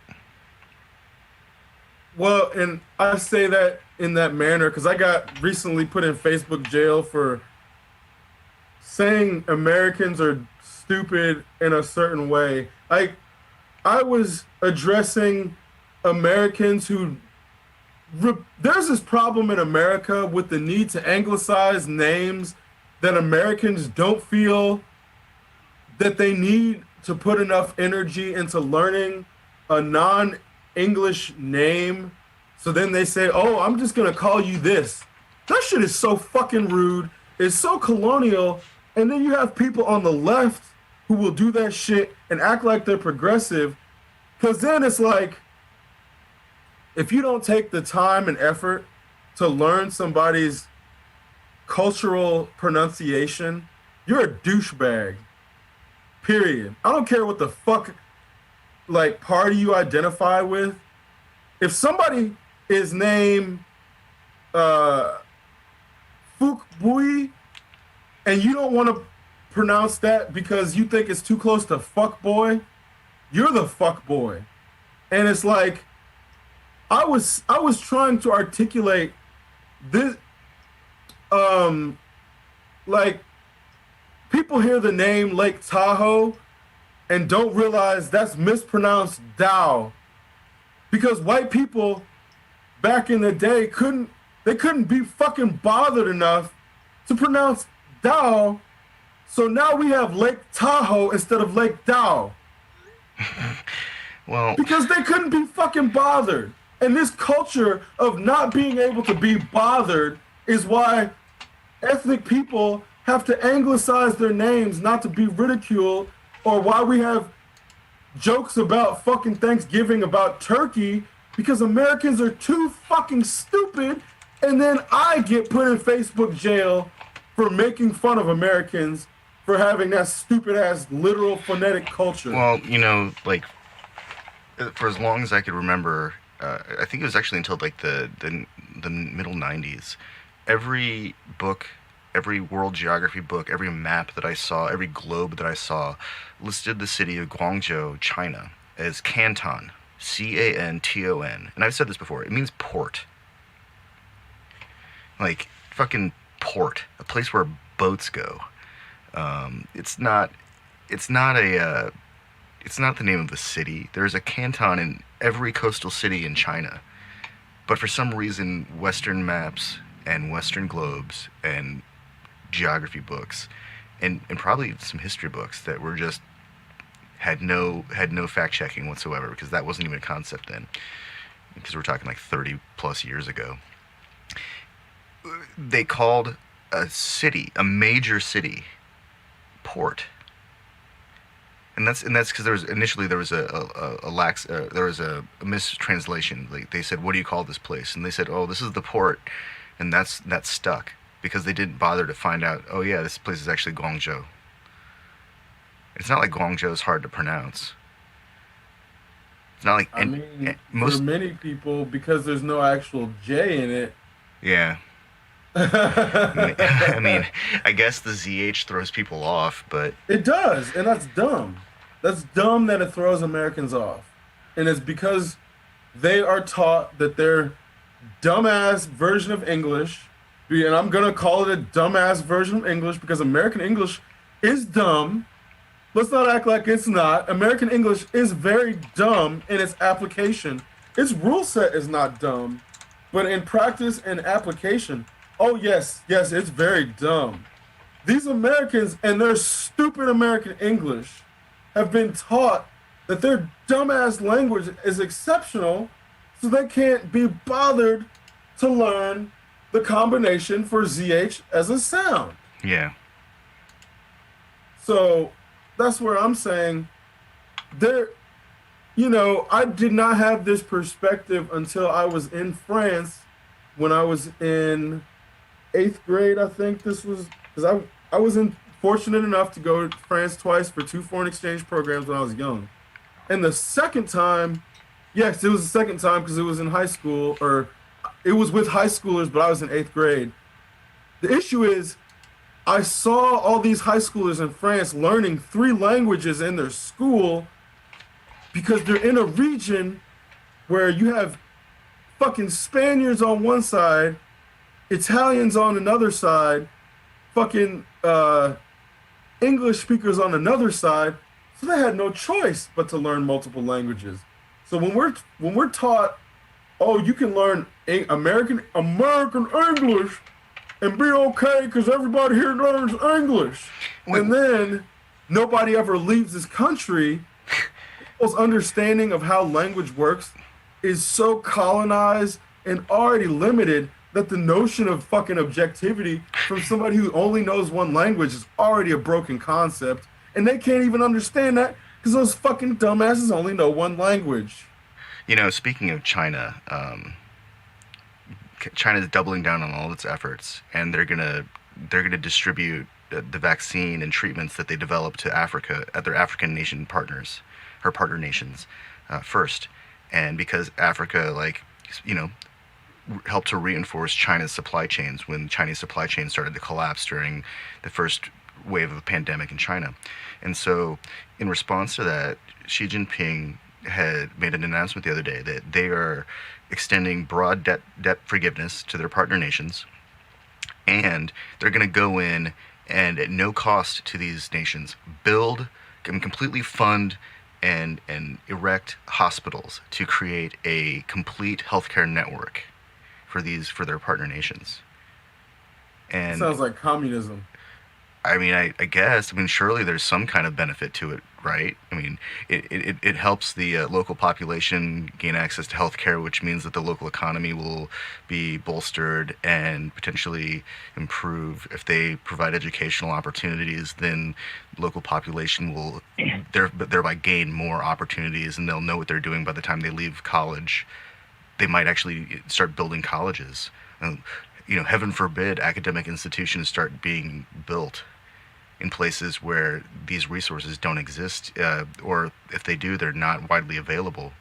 Well, and I say that in that manner because I got recently put in Facebook jail for saying Americans are stupid in a certain way. I was addressing Americans who... There's this problem in America with the need to anglicize names that Americans don't feel that they need to put enough energy into learning a non-English name. So then they say, oh, I'm just going to call you this. That shit is so fucking rude. It's so colonial. And then you have people on the left who will do that shit and act like they're progressive. Because then it's like, if you don't take the time and effort to learn somebody's cultural pronunciation, you're a douchebag. Period. I don't care what the fuck like party you identify with. If somebody is named Fukbui and you don't want to pronounce that because you think it's too close to fuck boy, you're the fuck boy. And it's like I was trying to articulate this like people hear the name Lake Tahoe and don't realize that's mispronounced Dow. Because white people back in the day couldn't be fucking bothered enough to pronounce Dow. So now we have Lake Tahoe instead of Lake Dow. Well, because they couldn't be fucking bothered. And this culture of not being able to be bothered is why ethnic people have to anglicize their names not to be ridiculed, or why we have jokes about fucking Thanksgiving about turkey, because Americans are too fucking stupid, and then I get put in Facebook jail for making fun of Americans for having that stupid ass literal phonetic culture. Well, you know, like for as long as I could remember, I think it was actually until like the middle 90s, every book, every world geography book, every map that I saw, every globe that I saw listed the city of Guangzhou, China as Canton, Canton. And I've said this before, it means port. Like fucking port, a place where boats go. It's not the name of the city. There's a canton in every coastal city in China. But for some reason, Western maps and Western globes and geography books and probably some history books that were just had no fact checking whatsoever, because that wasn't even a concept then, because we're talking like 30 plus years ago. They called a city, a major city, port. And that's because there was a mistranslation. Like they said, "What do you call this place?" And they said, "Oh, this is the port," and that's stuck because they didn't bother to find out. Oh yeah, this place is actually Guangzhou. It's not like Guangzhou is hard to pronounce. It's not like I mean, for most. many people, because there's no actual J in it. Yeah, I mean, I guess the ZH throws people off, but It does, and that's dumb. That's dumb that it throws Americans off. And it's because they are taught that their dumbass version of English, and I'm going to call it a dumbass version of English because American English is dumb. Let's not act like it's not. American English is very dumb in its application. Its rule set is not dumb, but in practice and application, oh yes, yes, it's very dumb. These Americans and their stupid American English have been taught that their dumbass language is exceptional, so they can't be bothered to learn the combination for ZH as a sound. yeah, So that's where I'm saying there, I did not have this perspective until I was in France when I was in eighth grade. I think this was because I was fortunate enough to go to France twice for two foreign exchange programs when I was young. And the second time, yes, it was the second time because it was in high school, or it was with high schoolers, but I was in eighth grade. The issue is I saw all these high schoolers in France learning three languages in their school because they're in a region where you have fucking Spaniards on one side, Italians on another side, fucking English speakers on another side. So they had no choice but to learn multiple languages. So when we're taught, oh, you can learn American English and be okay because everybody here learns English. Wait. And then nobody ever leaves this country. People's understanding of how language works is so colonized and already limited that the notion of fucking objectivity from somebody who only knows one language is already a broken concept. And they can't even understand that because those fucking dumbasses only know one language. Speaking of China, China's doubling down on all its efforts, and they're gonna distribute the vaccine and treatments that they develop to Africa at their African nation partners, her partner nations, first, and because Africa, helped to reinforce China's supply chains when Chinese supply chains started to collapse during the first wave of the pandemic in China, and so in response to that, Xi Jinping had made an announcement the other day that they are extending broad debt forgiveness to their partner nations, and they're going to go in and at no cost to these nations build and completely fund and erect hospitals to create a complete healthcare network for their partner nations. And Sounds like communism. I mean, I guess. I mean, surely there's some kind of benefit to it, right? I mean, it helps the local population gain access to healthcare, which means that the local economy will be bolstered and potentially improve. If they provide educational opportunities, then local population will thereby gain more opportunities, and they'll know what they're doing by the time they leave college. They might actually start building colleges. Heaven forbid academic institutions start being built in places where these resources don't exist, or if they do, they're not widely available.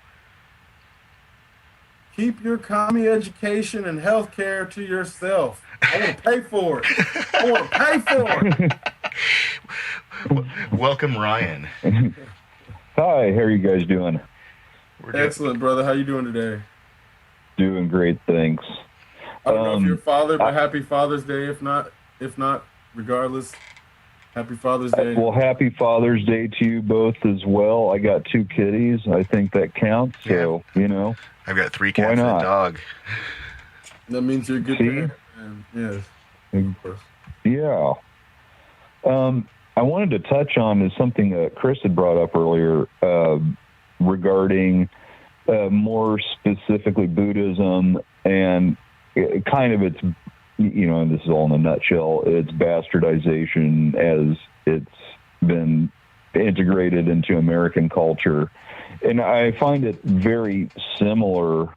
Keep your commie education and healthcare to yourself. I want to pay for it. I want to pay for it. Welcome, Ryan. Hi, how are you guys doing? We're doing- Excellent, brother. How you doing today? Doing great, thanks. I don't know if you're a father, but happy Father's Day. If not, regardless. Happy Father's Day. Well, happy Father's Day to you both as well. I got 2 kitties. I think that counts. So, I've got 3 why cats and a not? dog. That means you're a good See? parent, man. Yes, of course. Yeah. I wanted to touch on is something that Chris had brought up earlier regarding more specifically Buddhism and kind of its, and this is all in a nutshell, its bastardization as it's been integrated into American culture. And I find it very similar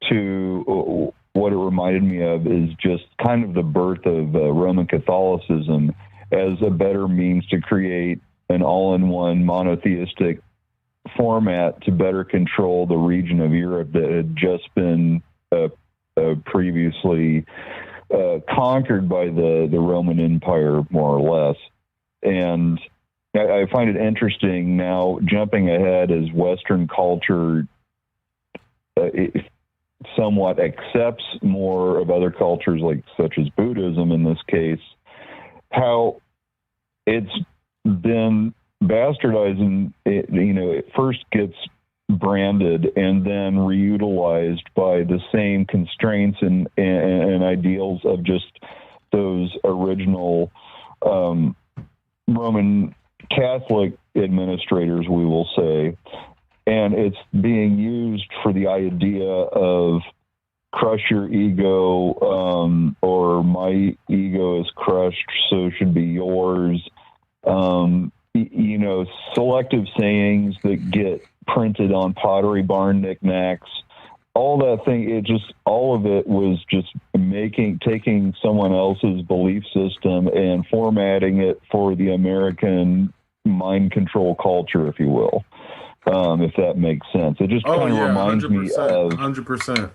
to what it reminded me of is just kind of the birth of Roman Catholicism as a better means to create an all-in-one monotheistic format to better control the region of Europe that had just been previously conquered by the Roman Empire, more or less. And I find it interesting now, jumping ahead as Western culture somewhat accepts more of other cultures, such as Buddhism in this case, how it's been bastardized and it first gets branded and then reutilized by the same constraints and ideals of just those original Roman Catholic administrators, we will say. And it's being used for the idea of crush your ego, or my ego is crushed, so should be yours. Selective sayings that get printed on Pottery Barn knickknacks, all that thing, all of it was just taking someone else's belief system and formatting it for the American mind control culture, if you will. If that makes sense. It just kind of reminds me of 100%.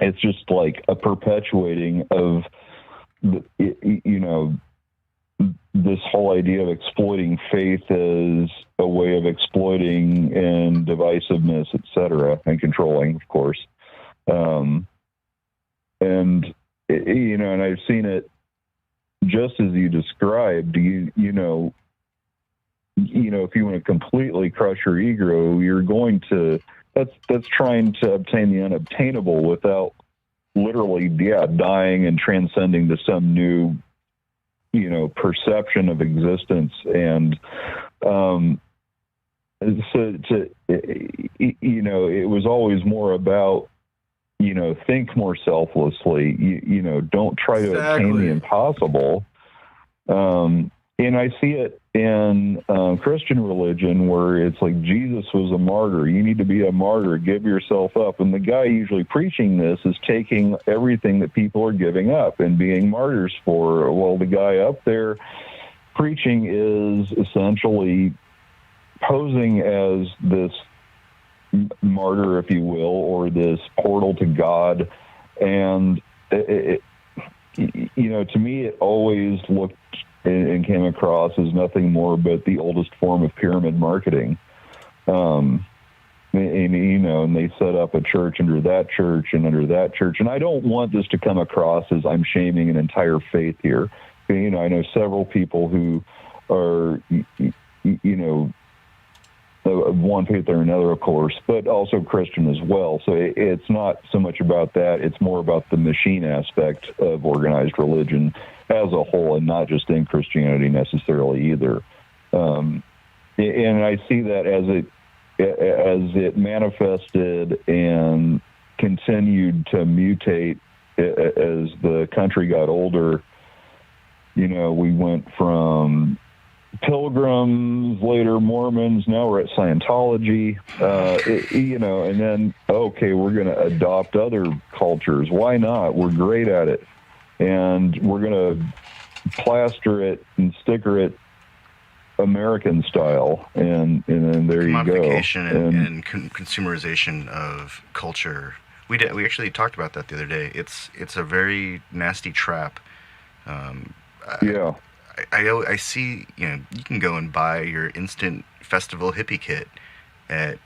It's just like a perpetuating of, this whole idea of exploiting faith as a way of exploiting and divisiveness, et cetera, and controlling, of course. And I've seen it just as you described. If you want to completely crush your ego, you're going to, that's trying to obtain the unobtainable without literally, dying and transcending to some new, perception of existence. And, it was always more about, think more selflessly, don't try to obtain the impossible. And I see it in Christian religion where it's like Jesus was a martyr. You need to be a martyr. Give yourself up. And the guy usually preaching this is taking everything that people are giving up and being martyrs for. Well, the guy up there preaching is essentially posing as this martyr, if you will, or this portal to God. And, to me, it always looked and came across as nothing more but the oldest form of pyramid marketing. And they set up a church under that church and under that church. And I don't want this to come across as I'm shaming an entire faith here. I know several people who are, one faith or another, of course, but also Christian as well. So it's not so much about that. It's more about the machine aspect of organized religion as a whole, and not just in Christianity necessarily either. And I see that as it manifested and continued to mutate as the country got older. We went from Pilgrims, later Mormons, now we're at Scientology, and then, okay, we're going to adopt other cultures. Why not? We're great at it. And we're going to plaster it and sticker it American style. And then there you go. Commodification and consumerization of culture. We actually talked about that the other day. It's a very nasty trap. I see, you can go and buy your instant festival hippie kit at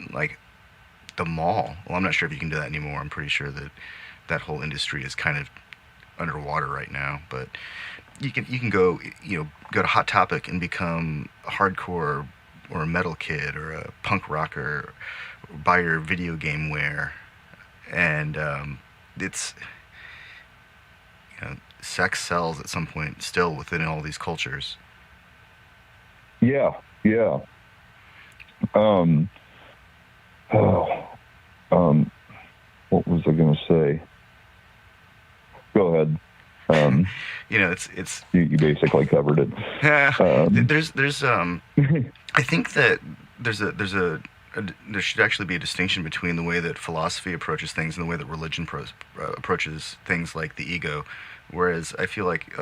the mall. Well, I'm not sure if you can do that anymore. I'm pretty sure that whole industry is kind of underwater right now. But you can go go to Hot Topic and become a hardcore or a metal kid or a punk rocker, or buy your video game wear, and it's sex sells at some point still within all these cultures. Yeah. What was I going to say? Go ahead. It's you basically covered it. There's I think that there should actually be a distinction between the way that philosophy approaches things and the way that religion approaches things like the ego. Whereas I feel like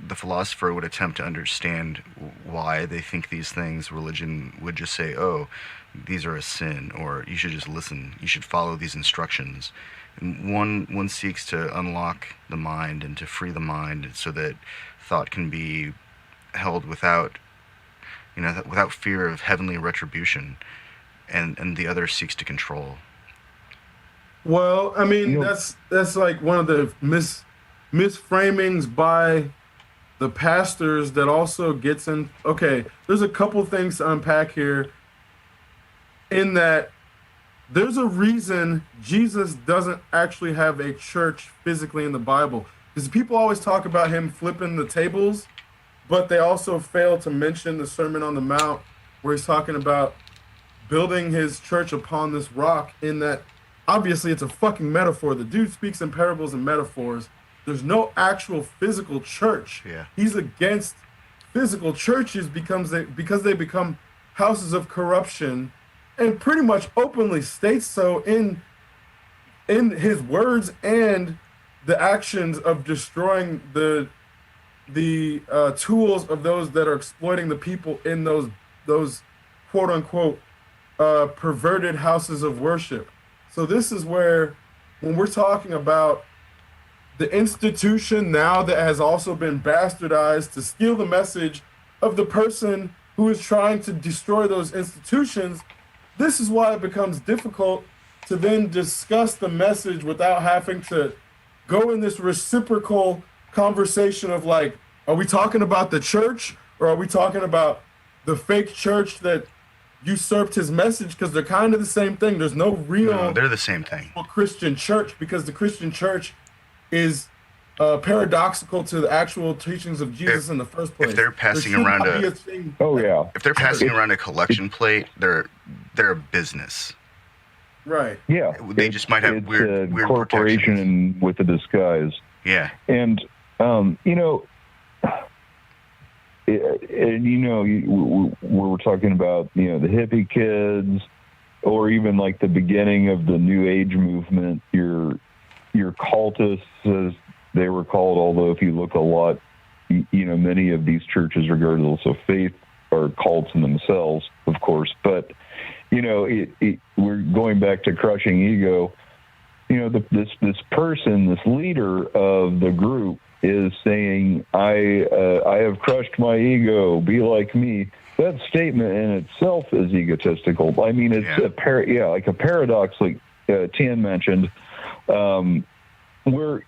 the philosopher would attempt to understand why they think these things, religion would just say, oh, these are a sin, or you should just listen, you should follow these instructions. And one seeks to unlock the mind and to free the mind so that thought can be held without fear of heavenly retribution, and the other seeks to control. Well, I mean, that's like one of the misframings by the pastors that also gets in. Okay, there's a couple things to unpack here. In that, there's a reason Jesus doesn't actually have a church physically in the Bible, because people always talk about him flipping the tables, but they also fail to mention the Sermon on the Mount, where he's talking about building his church upon this rock. In that, obviously, it's a fucking metaphor. The dude speaks in parables and metaphors. There's no actual physical church. Yeah. He's against physical churches because they become houses of corruption, and pretty much openly states so in his words and the actions of destroying the tools of those that are exploiting the people in those quote unquote perverted houses of worship. So this is where, when we're talking about the institution now that has also been bastardized to steal the message of the person who is trying to destroy those institutions, this is why it becomes difficult to then discuss the message without having to go in this reciprocal conversation of like, are we talking about the church, or are we talking about the fake church that usurped his message? Because they're kind of the same thing. There's no real... No, they're the same thing. Christian church, because the Christian church is paradoxical to the actual teachings of Jesus in the first place. If they're passing around if they're passing around a collection plate, they're a business. Right. Yeah. They just might have weird corporation with a disguise. Yeah. And we were talking about the hippie kids, or even like the beginning of the New Age movement, your cultists, as they were called, although if you look a lot, many of these churches, regardless of faith, are cults in themselves, of course. But, we're going back to crushing ego. This person, this leader of the group is saying, I have crushed my ego, be like me. That statement in itself is egotistical. I mean, it's like a paradox, like Tian mentioned, where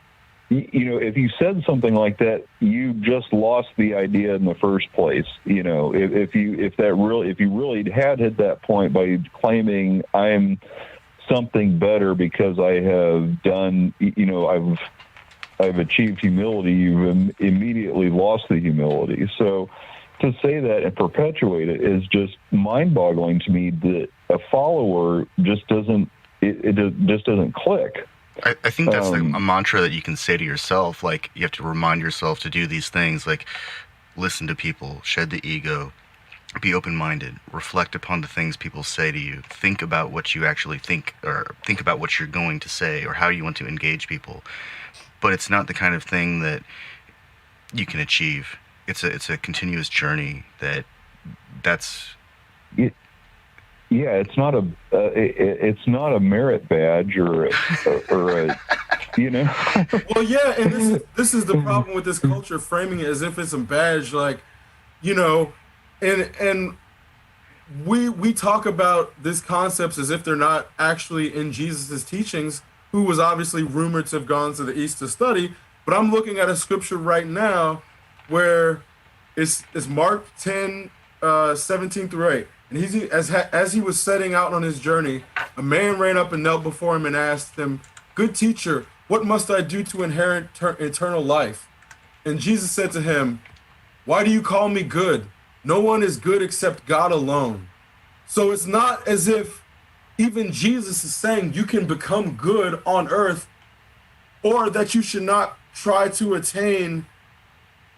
if you said something like that, you just lost the idea in the first place. If you really had hit that point by claiming I'm something better because I have done, I've achieved humility, you've immediately lost the humility. So to say that and perpetuate it is just mind-boggling to me, that a follower just doesn't, it just doesn't click. I think that's like a mantra that you can say to yourself. Like, you have to remind yourself to do these things, like listen to people, shed the ego, be open-minded, reflect upon the things people say to you, think about what you actually think, or think about what you're going to say, or how you want to engage people. But it's not the kind of thing that you can achieve. It's a continuous journey. That's. Yeah, it's not a merit badge or a Well, yeah, and this is the problem with this culture, framing it as if it's a badge, like, and we talk about these concepts as if they're not actually in Jesus's teachings, who was obviously rumored to have gone to the East to study. But I'm looking at a scripture right now where it's Mark 10, 17 through 8. And as he was setting out on his journey, a man ran up and knelt before him and asked him, "Good teacher, what must I do to inherit eternal life?" And Jesus said to him, "Why do you call me good? No one is good except God alone." So it's not as if even Jesus is saying you can become good on earth, or that you should not try to attain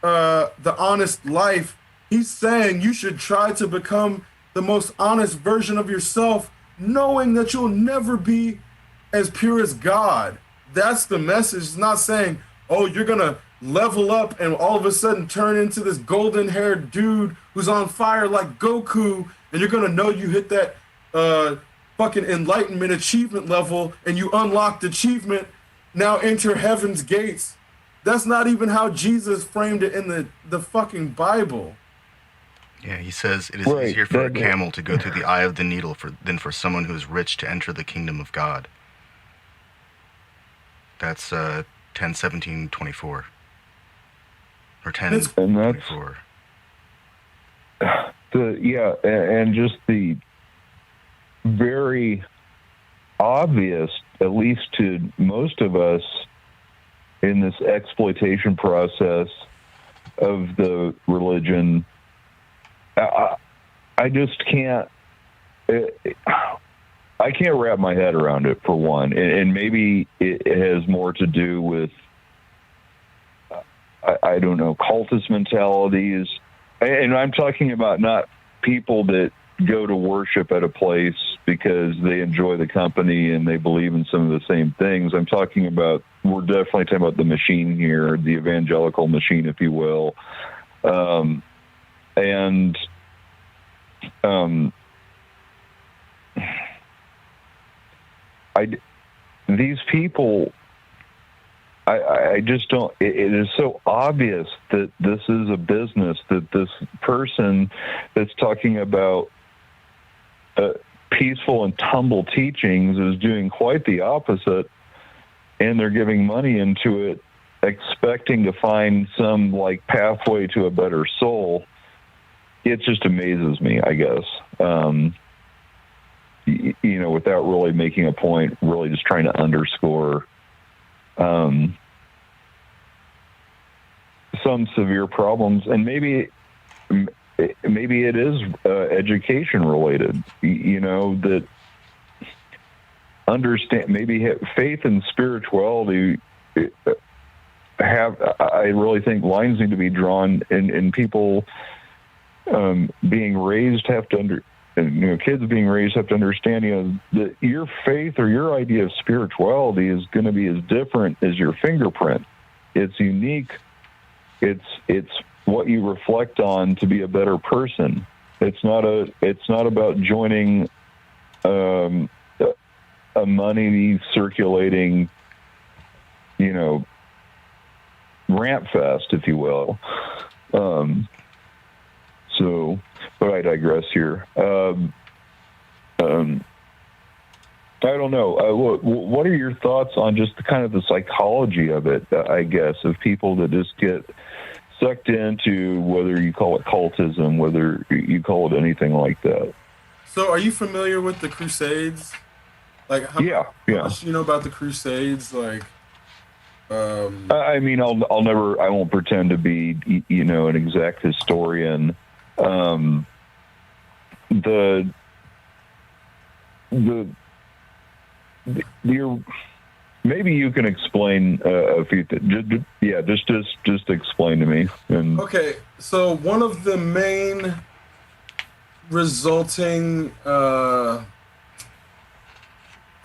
the honest life. He's saying you should try to become the most honest version of yourself, knowing that you'll never be as pure as God. That's the message. It's not saying, oh, you're going to level up and all of a sudden turn into this golden haired dude who's on fire like Goku, and you're going to know you hit that fucking enlightenment achievement level and you unlocked achievement. Now enter heaven's gates. That's not even how Jesus framed it in the fucking Bible. Yeah, he says it is easier for a camel to go through the eye of the needle than for someone who is rich to enter the kingdom of God. That's 10:17:24. Or 10:24. And just the very obvious, at least to most of us, in this exploitation process of the religion, I just can't. I can't wrap my head around it, for one, and maybe it has more to do with I don't know, cultist mentalities, and I'm talking about not people that go to worship at a place because they enjoy the company and they believe in some of the same things. I'm talking about, we're definitely talking about the machine here, the evangelical machine, if you will. These people, I just don't, it is so obvious that this is a business, that this person that's talking about peaceful and humble teachings is doing quite the opposite, and they're giving money into it, expecting to find some like pathway to a better soul. It just amazes me, I guess. Without really making a point, really just trying to underscore some severe problems, and maybe it is education related. That understand, maybe faith and spirituality I really think lines need to be drawn, and people being raised have to kids being raised have to understand, that your faith or your idea of spirituality is going to be as different as your fingerprint. It's unique. It's what you reflect on to be a better person. It's not about joining a money circulating, rant fest, if you will. But I digress here. I don't know. What are your thoughts on just kind of the psychology of it, I guess, of people that just get sucked into, whether you call it cultism, whether you call it anything like that? So are you familiar with the Crusades? Like, how much do you know about the Crusades? Like, I mean, I won't pretend to be, an exact historian. Maybe you can explain a few things. Just explain to me. Okay, so one of the main resulting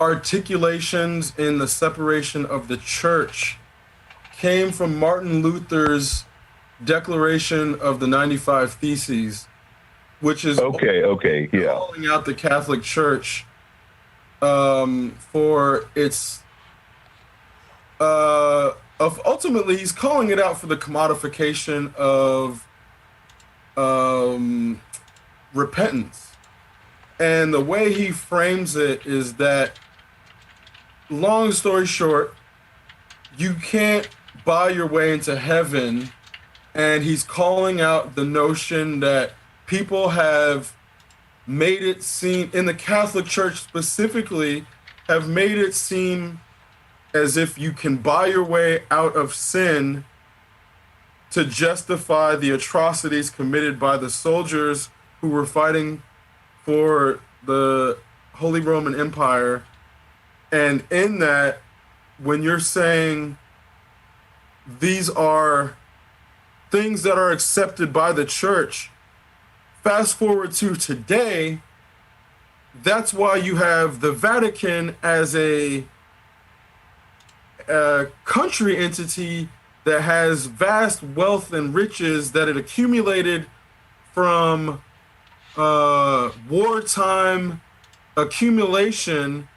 articulations in the separation of the church came from Martin Luther's Declaration of the 95 Theses, which is calling out the Catholic Church for its ultimately he's calling it out for the commodification of repentance. And the way he frames it is that, long story short, you can't buy your way into heaven and he's calling out the notion that people have made it seem, in the Catholic Church specifically, have made it seem as if you can buy your way out of sin to justify the atrocities committed by the soldiers who were fighting for the Holy Roman Empire. And in that, when you're saying these are things that are accepted by the church, fast forward to today, that's why you have the Vatican as a country entity that has vast wealth and riches that it accumulated from wartime accumulation.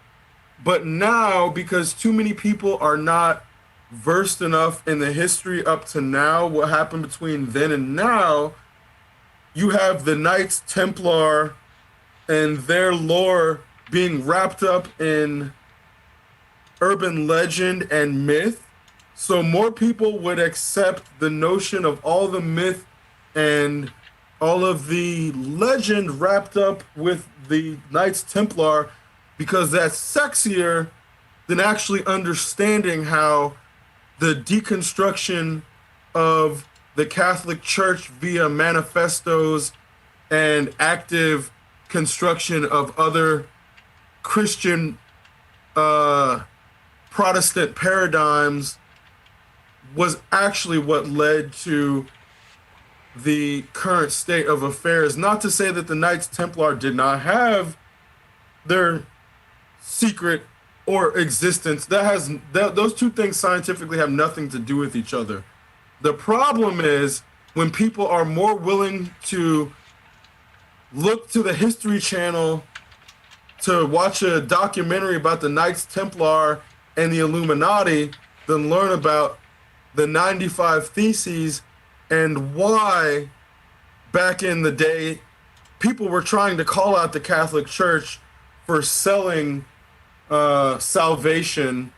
But now, because too many people are not versed enough in the history up to now, what happened between then and now, you have the Knights Templar and their lore being wrapped up in urban legend and myth. So more people would accept the notion of all the myth and all of the legend wrapped up with the Knights Templar, because that's sexier than actually understanding how the deconstruction of the Catholic Church via manifestos and active construction of other Christian Protestant paradigms was actually what led to the current state of affairs. Not to say that the Knights Templar did not have their secret or existence. Those two things scientifically have nothing to do with each other. The problem is when people are more willing to look to the History Channel to watch a documentary about the Knights Templar and the Illuminati than learn about the 95 Theses and why back in the day people were trying to call out the Catholic Church for selling salvation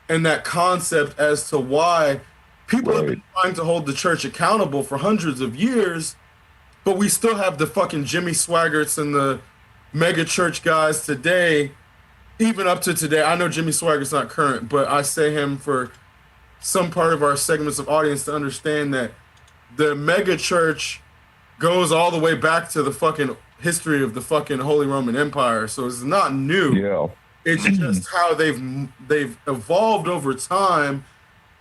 and that concept as to why people have been trying to hold the church accountable for hundreds of years, but we still have the fucking Jimmy Swaggarts and the mega church guys today, even up to today. I know Jimmy Swaggart's not current, but I say him for some part of our segments of audience to understand that the mega church goes all the way back to the fucking history of the fucking Holy Roman Empire. So it's not new. Yeah. It's just how they've evolved over time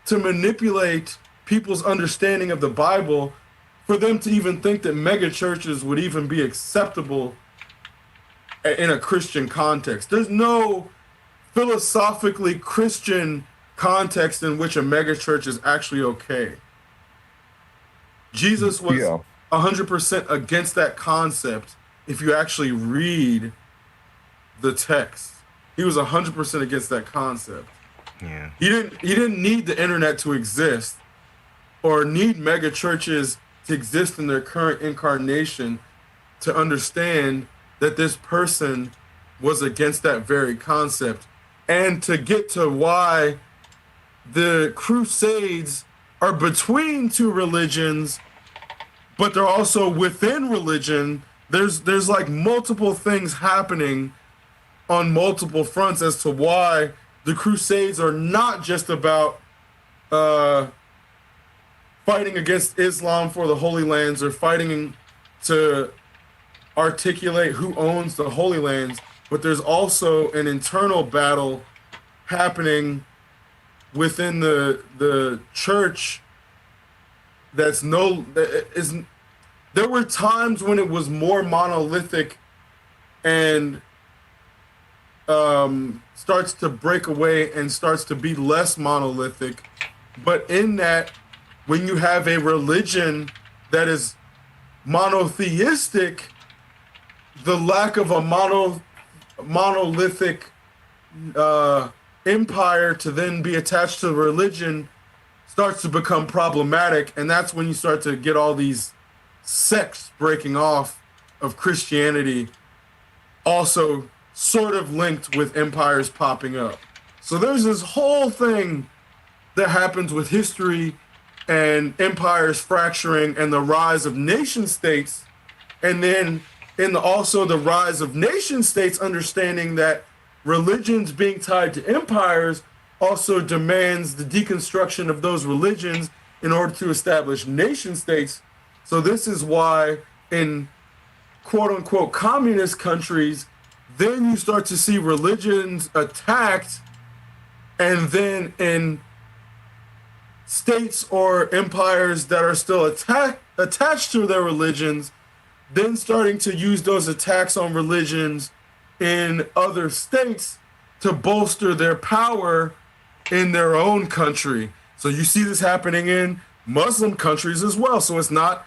to manipulate people's understanding of the Bible for them to even think that mega churches would even be acceptable in a Christian context. There's no philosophically Christian context in which a mega church is actually okay. Jesus was 100% against that concept if you actually read the text. He was 100% against that concept. Yeah. He didn't need the internet to exist or need mega churches to exist in their current incarnation to understand that this person was against that very concept. And to get to why the Crusades are between two religions, but they're also within religion. There's like multiple things happening on multiple fronts as to why the Crusades are not just about fighting against Islam for the Holy Lands or fighting to articulate who owns the Holy Lands, but there's also an internal battle happening within the church there were times when it was more monolithic and starts to break away and starts to be less monolithic. But in that, when you have a religion that is monotheistic, the lack of a monolithic empire to then be attached to the religion starts to become problematic. And that's when you start to get all these sects breaking off of Christianity, also sort of linked with empires popping up. So there's this whole thing that happens with history and empires fracturing and the rise of nation states, and then also the rise of nation states understanding that religions being tied to empires also demands the deconstruction of those religions in order to establish nation states. So this is why in quote unquote communist countries, then you start to see religions attacked, and then in states or empires that are still attached to their religions, then starting to use those attacks on religions in other states to bolster their power in their own country. So you see this happening in Muslim countries as well. So it's not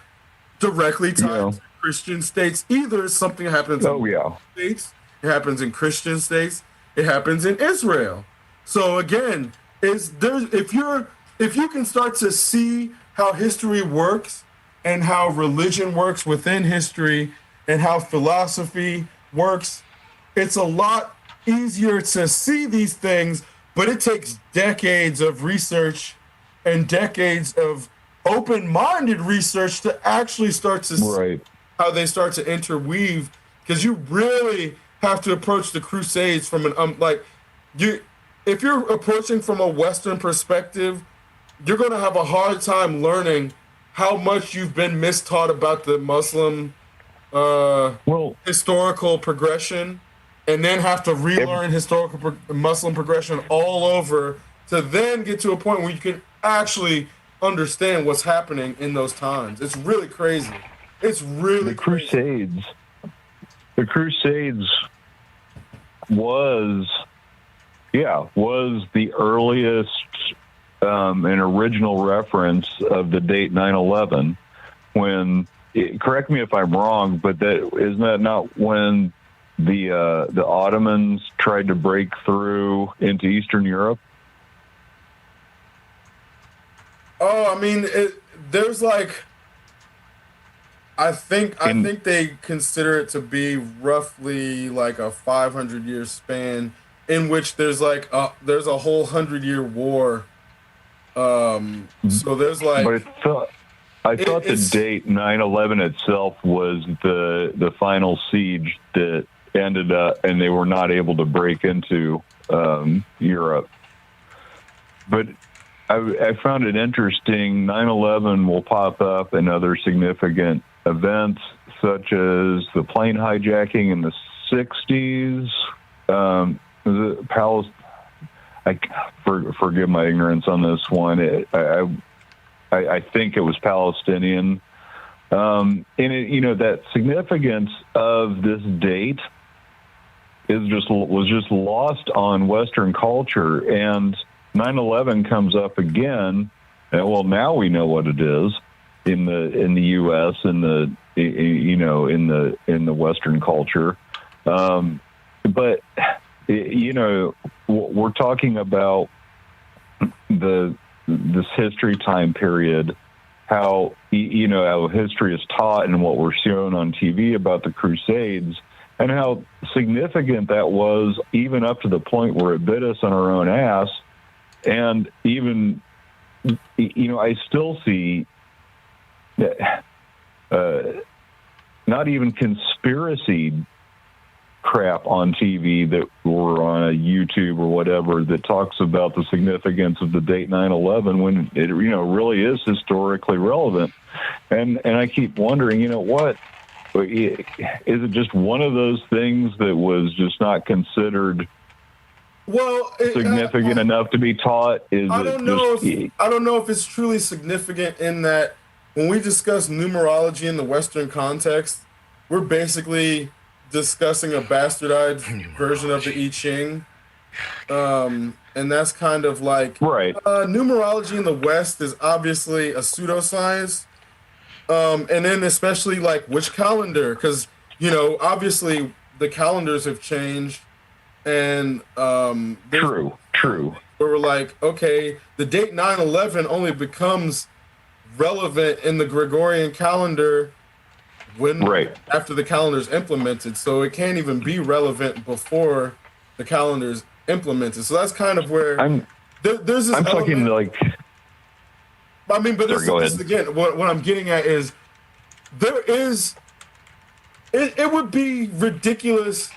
directly tied to Christian states either. It's something that happens in states. It happens in Christian states. It happens in Israel. So again, if you can start to see how history works and how religion works within history and how philosophy works, it's a lot easier to see these things, but it takes decades of research and decades of open-minded research to actually start to see how they start to interweave, because you really have to approach the Crusades from an if you're approaching from a Western perspective, you're going to have a hard time learning how much you've been mistaught about the Muslim historical progression, and then have to relearn historical Muslim progression all over to then get to a point where you can actually understand what's happening in those times. It's really crazy. It's really crazy. The Crusades was the earliest an original reference of the date 9/11. When, correct me if I'm wrong, but isn't that not when the Ottomans tried to break through into Eastern Europe? Oh, I mean, there's like, I think they consider it to be roughly like a 500-year span in which there's like there's a whole 100-year war. So there's like, but I thought the date 9/11 itself was the final siege that ended up, and they were not able to break into Europe. But I found it interesting. 9/11 will pop up in other significant events, such as the plane hijacking in the 60s. Forgive my ignorance on this one. I think it was Palestinian. And that significance of this date was just lost on Western culture, and 9/11 comes up again. And well, now we know what it is in the U.S. in the Western culture. But we're talking about this history time period, how how history is taught and what we're shown on TV about the Crusades, and how significant that was, even up to the point where it bit us on our own ass. And even I still see not even conspiracy crap on TV that or on a YouTube or whatever that talks about the significance of the date 9/11 when it really is historically relevant. And I keep wondering, what is it, just one of those things that was just not considered significant enough to be taught? I don't know if it's truly significant, in that when we discuss numerology in the Western context, we're basically discussing a bastardized version of the I Ching. And that's kind of like, numerology in the West is obviously a pseudoscience. And then especially like which calendar, because, obviously the calendars have changed. And true. Where we're like, okay, the date 9/11 only becomes relevant in the Gregorian calendar after the calendar's implemented. So it can't even be relevant before the calendar's implemented. So that's kind of where there's this. I'm talking like. I mean, but Sorry, go this ahead. again, what I'm getting at is there is. It would be ridiculous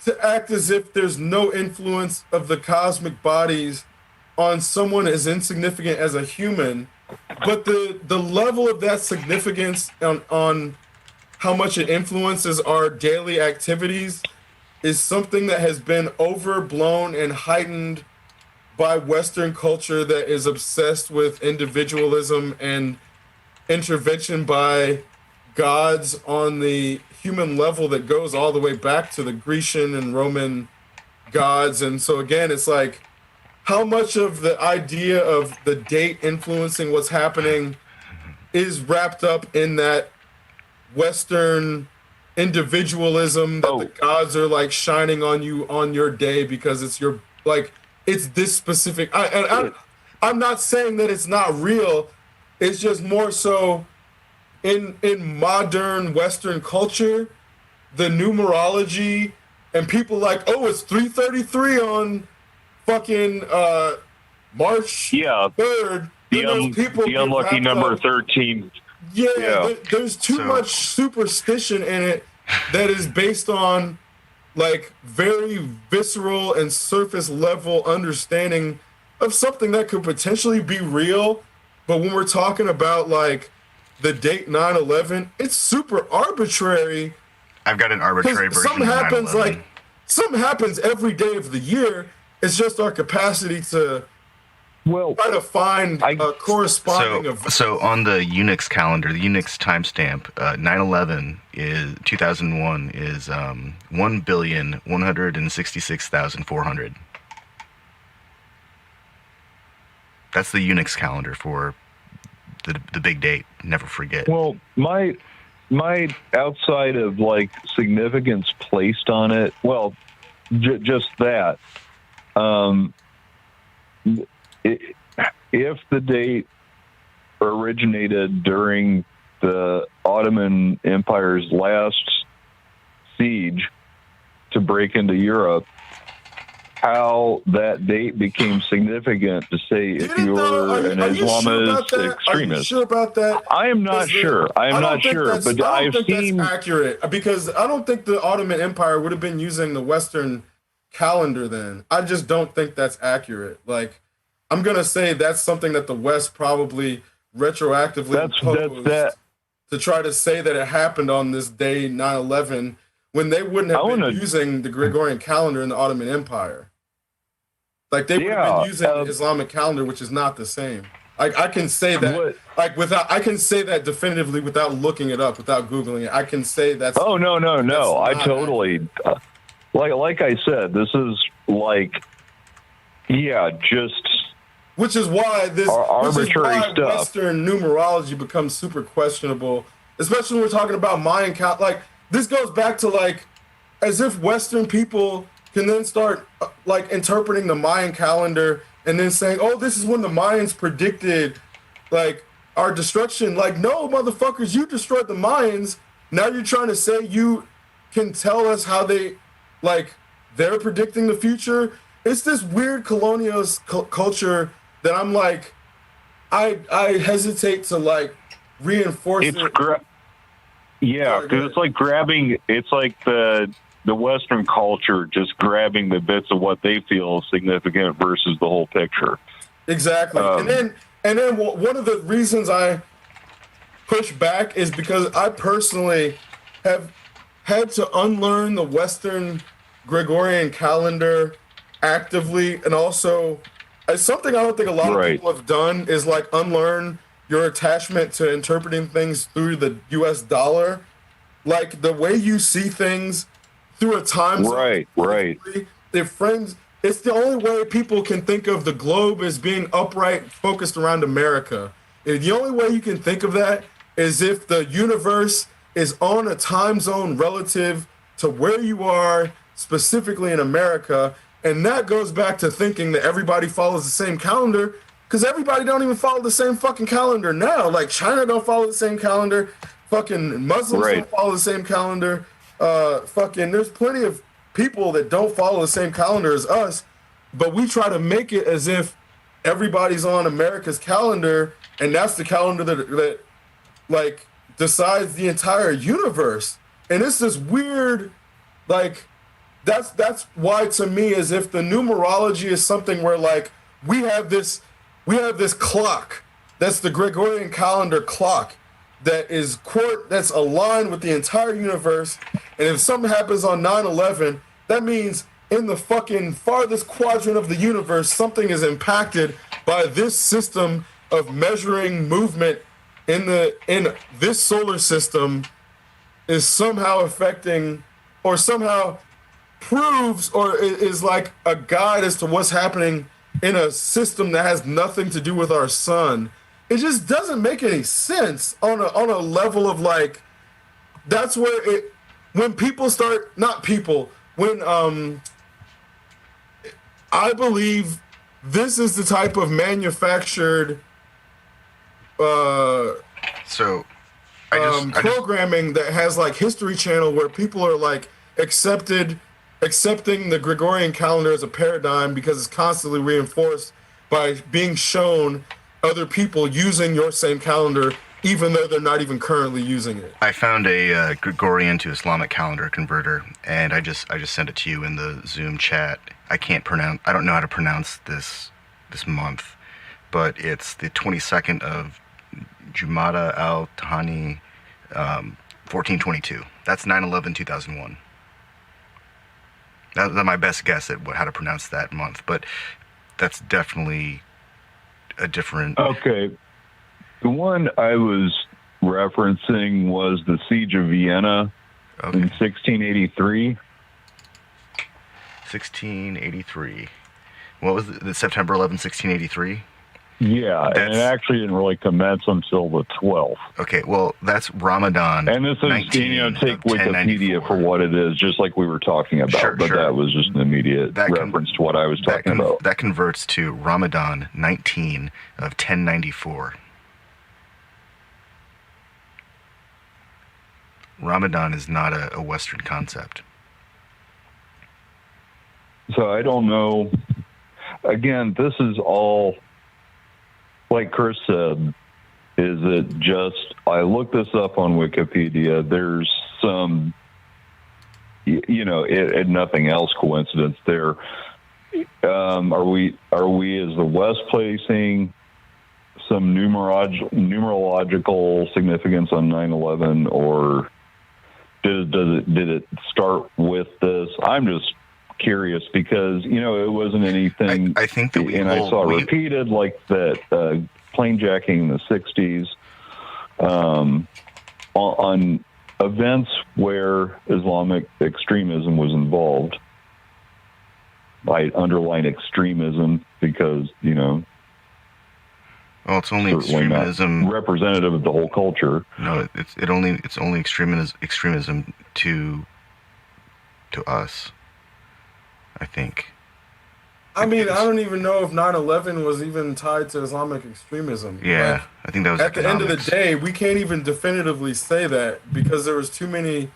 to act as if there's no influence of the cosmic bodies on someone as insignificant as a human, but the level of that significance on how much it influences our daily activities is something that has been overblown and heightened by Western culture that is obsessed with individualism and intervention by gods on the human level that goes all the way back to the Grecian and Roman gods. And so again, it's like how much of the idea of the date influencing what's happening is wrapped up in that Western individualism that the gods are like shining on you on your day because it's your like it's this specific. I'm not saying that it's not real. It's just more so in modern Western culture, the numerology and people like, oh, it's 3:33 on fucking March 3rd. The unlucky number 13. Yeah. There's too much superstition in it that is based on like very visceral and surface level understanding of something that could potentially be real. But when we're talking about like the date 9/11, it's super arbitrary. I've got an arbitrary version something of happens 9/11. like something happens every day of the year. It's just our capacity to try to find a corresponding. So on the Unix calendar, the Unix timestamp, 9/11 is 2001 is 1,166,400. That's the Unix calendar for the big date. Never forget. Well, my outside of like significance placed on it, well, just that. If the date originated during the Ottoman Empire's last siege to break into Europe, how that date became significant to say if you were an Islamist extremist. Are you sure about that? I am not sure. I'm not sure, but I've seen that's accurate because I don't think the Ottoman Empire would have been using the Western calendar then. I just don't think that's accurate. Like, I'm gonna say that's something that the West probably retroactively imposed to try to say that it happened on this day 9/11 when they wouldn't have been using the Gregorian calendar in the Ottoman Empire. Like they would have been using the Islamic calendar, which is not the same. Like I can say that, I can say that definitively without looking it up, without Googling it. I can say that's. Oh no! I totally. Like I said, this is like, just. Which is why arbitrary stuff. Western numerology becomes super questionable, especially when we're talking about Mayan like this goes back to like as if Western people can then start like interpreting the Mayan calendar and then saying, oh, this is when the Mayans predicted like our destruction. Like, no, motherfuckers, you destroyed the Mayans. Now you're trying to say you can tell us how they're predicting the future. It's this weird colonial culture that I'm like, I hesitate to like reinforce it. Because it's like grabbing. It's like the Western culture just grabbing the bits of what they feel is significant versus the whole picture. Exactly, and then one of the reasons I push back is because I personally have had to unlearn the Western Gregorian calendar actively, and also something I don't think a lot of people have done is like unlearn your attachment to interpreting things through the US dollar. Like the way you see things through a time zone. Right. It frames, it's the only way people can think of the globe as being upright, focused around America. The only way you can think of that is if the universe is on a time zone relative to where you are, specifically in America. And that goes back to thinking that everybody follows the same calendar, because everybody don't even follow the same fucking calendar now. Like China don't follow the same calendar. Fucking Muslims don't follow the same calendar. There's plenty of people that don't follow the same calendar as us, but we try to make it as if everybody's on America's calendar and that's the calendar that like decides the entire universe. And it's this weird, like, that's why to me, as if the numerology is something where like we have this clock that's the Gregorian calendar clock that's aligned with the entire universe. And if something happens on 9/11, that means in the fucking farthest quadrant of the universe, something is impacted by this system of measuring movement in this solar system is somehow affecting or somehow proves or is like a guide as to what's happening in a system that has nothing to do with our sun. It just doesn't make any sense on a level of like, that's where when people start, not people, when I believe this is the type of manufactured programming that has like History Channel where people are like accepting the Gregorian calendar as a paradigm because it's constantly reinforced by being shown other people using your same calendar even though they're not even currently using it. I found a Gregorian to Islamic calendar converter, and I just sent it to you in the Zoom chat. I don't know how to pronounce this month, but it's the 22nd of Jumada al-Thani, 1422. That's 9/11/2001. That's my best guess at how to pronounce that month, but that's definitely a different... Okay. The one I was referencing was the Siege of Vienna in 1683. 1683. What was the September 11, 1683? Yeah, and it actually didn't really commence until the 12th. Okay, well, that's Ramadan. And this is, take Wikipedia for what it is, just like we were talking about, that was just an immediate reference to what I was talking about. That converts to Ramadan 19 of 1094. Ramadan is not a Western concept. So I don't know. Again, this is all, like Chris said, is it just, I looked this up on Wikipedia, there's some, and nothing else coincidence there. Are we as the West placing some numerological significance on 9/11, or did it start with this? I'm just curious because it wasn't anything. I think that I saw repeated like that plane jacking in the 60s on events where Islamic extremism was involved. I underline extremism because well, it's only extremism representative of the whole culture. No, it's only extremism to us, I think. I mean, I don't even know if 9/11 was even tied to Islamic extremism. Yeah, like, I think that was at the end of the day, we can't even definitively say that because there was too many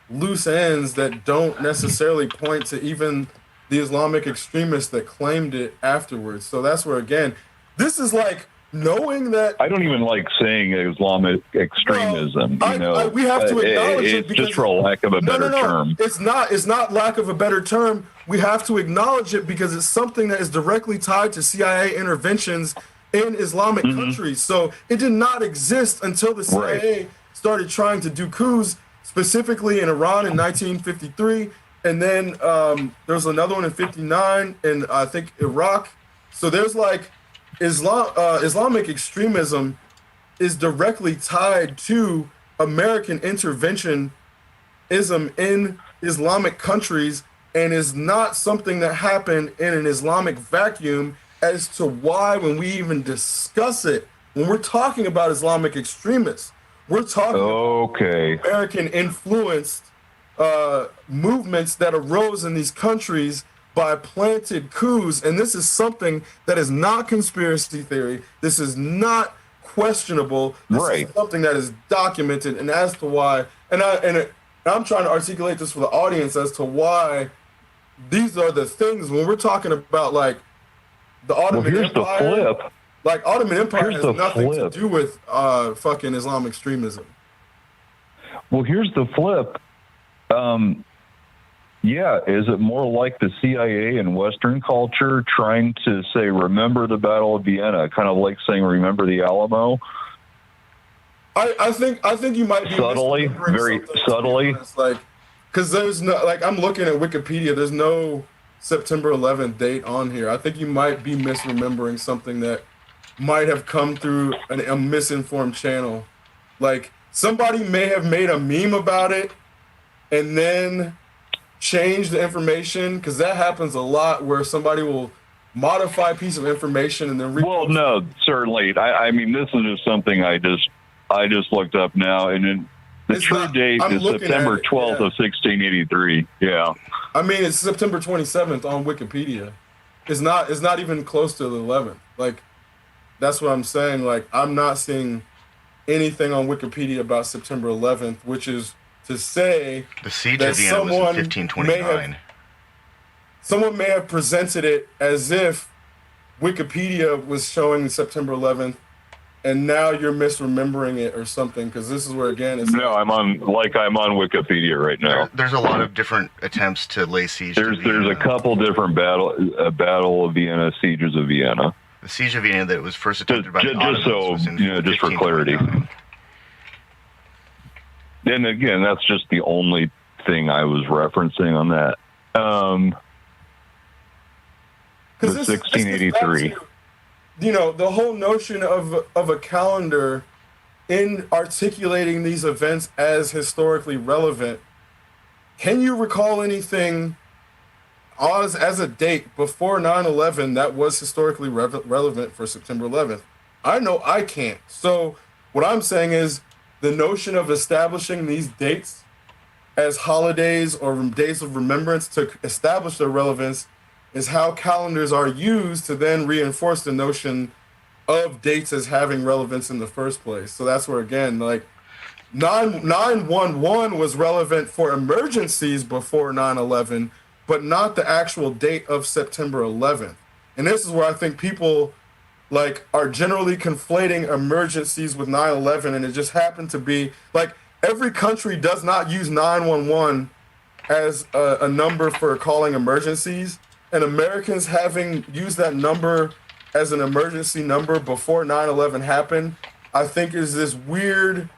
loose ends that don't necessarily point to even the Islamic extremists that claimed it afterwards. So that's where, again, this is like knowing that... I don't even like saying Islamic extremism. We have to acknowledge it because... just for a lack of a better term. It's not lack of a better term. We have to acknowledge it because it's something that is directly tied to CIA interventions in Islamic countries. So it did not exist until the CIA started trying to do coups, specifically in Iran in 1953. And then there's another one in 59 in, I think, Iraq. So there's like Islamic extremism is directly tied to American interventionism in Islamic countries and is not something that happened in an Islamic vacuum as to why when we even discuss it, when we're talking about Islamic extremists, we're talking about American influenced movements that arose in these countries by planted coups. And this is something that is not conspiracy theory. This is not questionable. This is something that is documented. And as to why, and I'm trying to articulate this for the audience as to why these are the things when we're talking about like the Ottoman Empire. The flip. Like Ottoman Empire Here's has the nothing flip. to do with fucking Islamic extremism. Well, here's the flip. Yeah, is it more like the CIA and Western culture trying to say, remember the Battle of Vienna, kind of like saying, remember the Alamo? I think you might be Subtly, misremembering very something, to be subtly. honest. Like, because there's no, like, I'm looking at Wikipedia, there's no September 11th date on here. I think you might be misremembering something that might have come through a misinformed channel. Like, somebody may have made a meme about it and then change the information, because that happens a lot where somebody will modify a piece of information and then Well, no, certainly. I mean, this is just something I just looked up now, and then the true date is September 12th of 1683. Yeah. I mean, it's September 27th on Wikipedia. It's not even close to the 11th. Like, that's what I'm saying. Like, I'm not seeing anything on Wikipedia about September 11th, which is to say the siege of Vienna was in 1529. Someone may have presented it as if Wikipedia was showing September 11th, and now you're misremembering it or something, because this is where, again, it's... No, I'm on Wikipedia right now. There's a lot of different attempts to lay siege to Vienna. There's a couple different Battle of Vienna, sieges of Vienna. The siege of Vienna that was first attempted by the Ottomans was in just for clarity. And again, that's just the only thing I was referencing on that. The 1683. The whole notion of a calendar in articulating these events as historically relevant. Can you recall anything as a date before 9/11 that was historically relevant for September 11th? I know I can't. So what I'm saying is the notion of establishing these dates as holidays or days of remembrance to establish their relevance is how calendars are used to then reinforce the notion of dates as having relevance in the first place. So that's where, again, like 9/11 was relevant for emergencies before 9/11, but not the actual date of September 11th. And this is where I think people like are generally conflating emergencies with 9/11, and it just happened to be like every country does not use 911 as a number for calling emergencies, and Americans having used that number as an emergency number before 9/11 happened, I think is this weird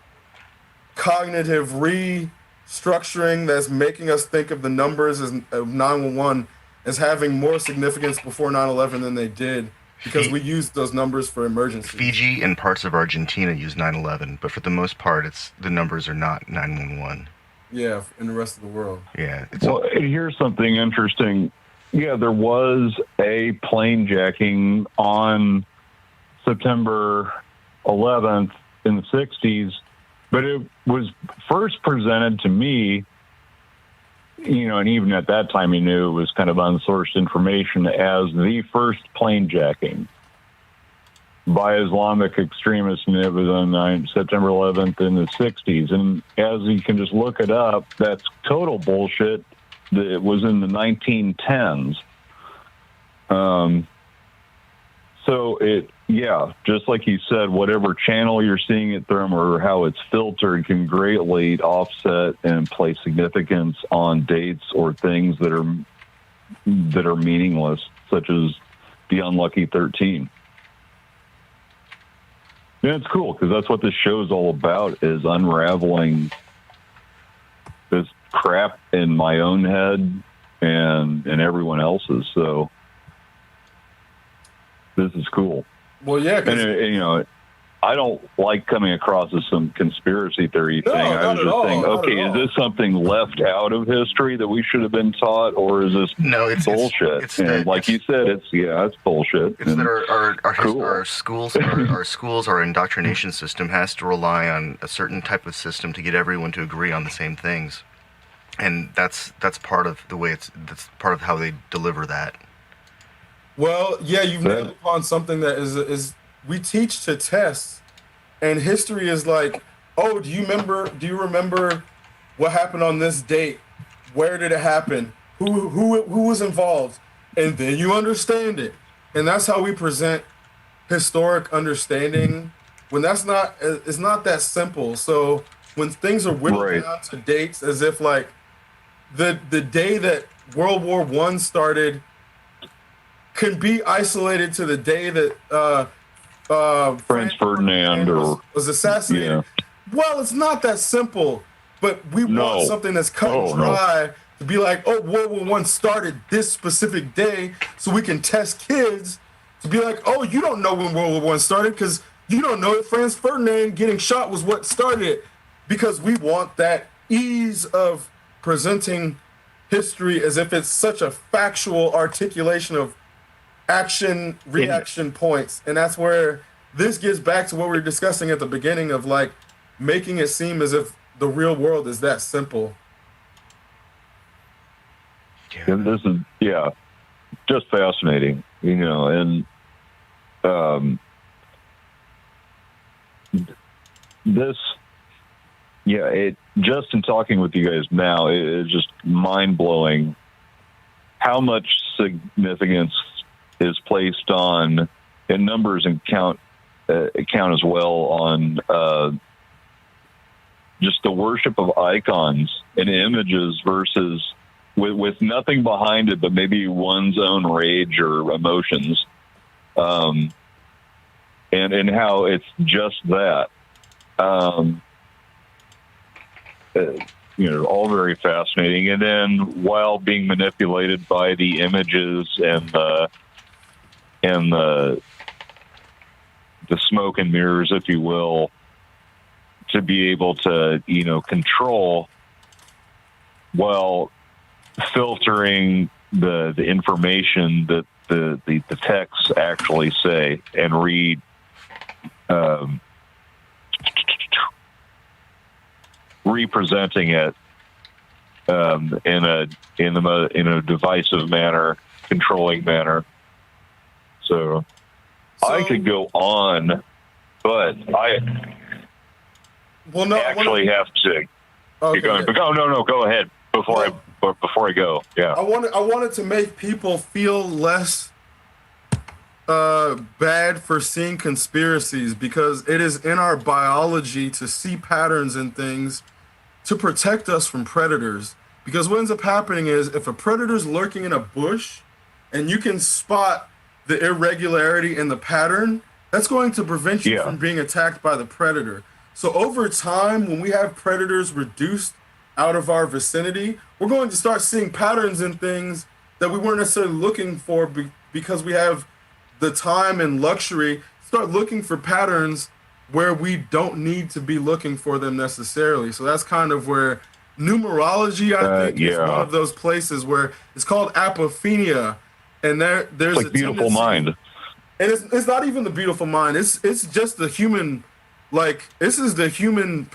cognitive restructuring that's making us think of the numbers as of 911 as having more significance before 9/11 than they did, because we used those numbers for emergencies. Fiji and parts of Argentina use 9/11, but for the most part, the numbers are not 911. Yeah, in the rest of the world. Yeah. Well, here's something interesting. Yeah, there was a plane jacking on September 11th in the 60s, but it was first presented to me, and even at that time he knew it was kind of unsourced information, as the first plane jacking by Islamic extremists, and it was on September 11th in the 60s. And as you can just look it up, that's total bullshit. It was in the 1910s. So just like you said, whatever channel you're seeing it from or how it's filtered can greatly offset and place significance on dates or things that are meaningless, such as the unlucky 13. Yeah, it's cool because that's what this show is all about, is unraveling this crap in my own head and everyone else's. So this is cool. Well, yeah, and I don't like coming across as some conspiracy theory thing. I was just saying, okay, is this something left out of history that we should have been taught, or is this bullshit? Like you said, it's bullshit. It's that our schools, our indoctrination system has to rely on a certain type of system to get everyone to agree on the same things, and that's part of the way that's part of how they deliver that. Well, yeah, you've nailed upon something that is we teach to test, and history is like, oh, do you remember what happened on this date? Where did it happen? Who was involved? And then you understand it. And that's how we present historic understanding, when that's not, it's not that simple. So when things are whittled Right. down to dates, as if like the day that World War I started can be isolated to the day that Prince Ferdinand was assassinated. yeah. Well, it's not that simple, but we want No. something that's cut and Oh, no. dry to be like, oh, World War I started this specific day, so we can test kids to be like, oh, you don't know when World War I started because you don't know that Franz Ferdinand getting shot was what started it, because we want that ease of presenting history as if it's such a factual articulation of action reaction points. And that's where this gets back to what we were discussing at the beginning of like making it seem as if the real world is that simple. And this is just fascinating, and this it just in talking with you guys now, it is just mind-blowing how much significance is placed on, and numbers and count as well on just the worship of icons and images versus with nothing behind it but maybe one's own rage or emotions, and how it's just that. All very fascinating. And then while being manipulated by the images and the smoke and mirrors, if you will, to be able to, control while filtering the information that the texts actually say and read, representing it in a divisive manner, controlling manner. So I could go on, but I have to keep going. But go ahead before I go. Yeah, I wanted to make people feel less bad for seeing conspiracies, because it is in our biology to see patterns in things to protect us from predators. Because what ends up happening is if a predator's lurking in a bush and you can spot the irregularity in the pattern, that's going to prevent you from being attacked by the predator. So over time, when we have predators reduced out of our vicinity, we're going to start seeing patterns in things that we weren't necessarily looking for, because we have the time and luxury. Start looking for patterns where we don't need to be looking for them necessarily. So that's kind of where numerology, I think, is one of those places where it's called apophenia, and there's like a beautiful mind. And it's not even the beautiful mind. It's just the human, like, this is the human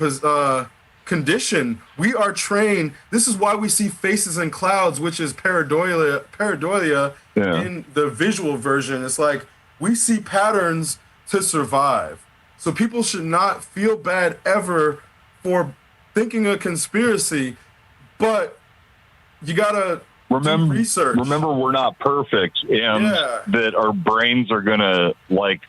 condition. We are trained. This is why we see faces in clouds, which is pareidolia in the visual version. It's like we see patterns to survive. So people should not feel bad ever for thinking a conspiracy, but you gotta do research. Remember, we're not perfect, and that our brains are gonna, like,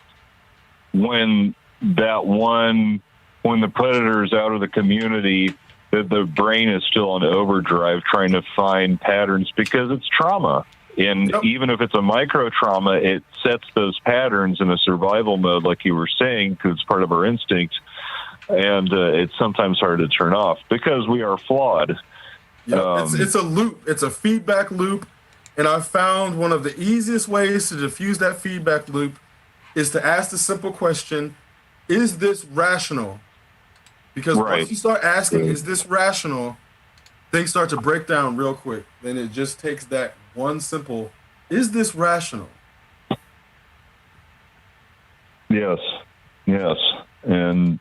when the predator's out of the community, that the brain is still on overdrive trying to find patterns because it's trauma. And even if it's a micro trauma, it sets those patterns in a survival mode, like you were saying, because it's part of our instinct. And it's sometimes hard to turn off because we are flawed. It's a loop. It's a feedback loop. And I found one of the easiest ways to diffuse that feedback loop is to ask the simple question, is this rational? Because once you start asking, is this rational, things start to break down real quick. Then it just takes that one simple, is this rational? Yes. And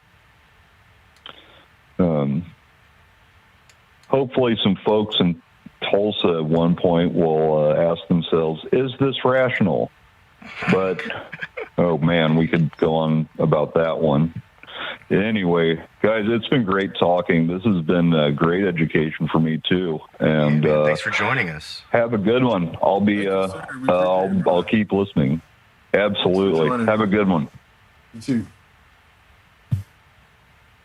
hopefully some folks in Tulsa at one point will ask themselves, is this rational? But, oh man, we could go on about that one. Anyway, guys, it's been great talking. This has been a great education for me too. And thanks for joining us. Have a good one. I'll be I'll keep listening. Absolutely. Have a good one. You too.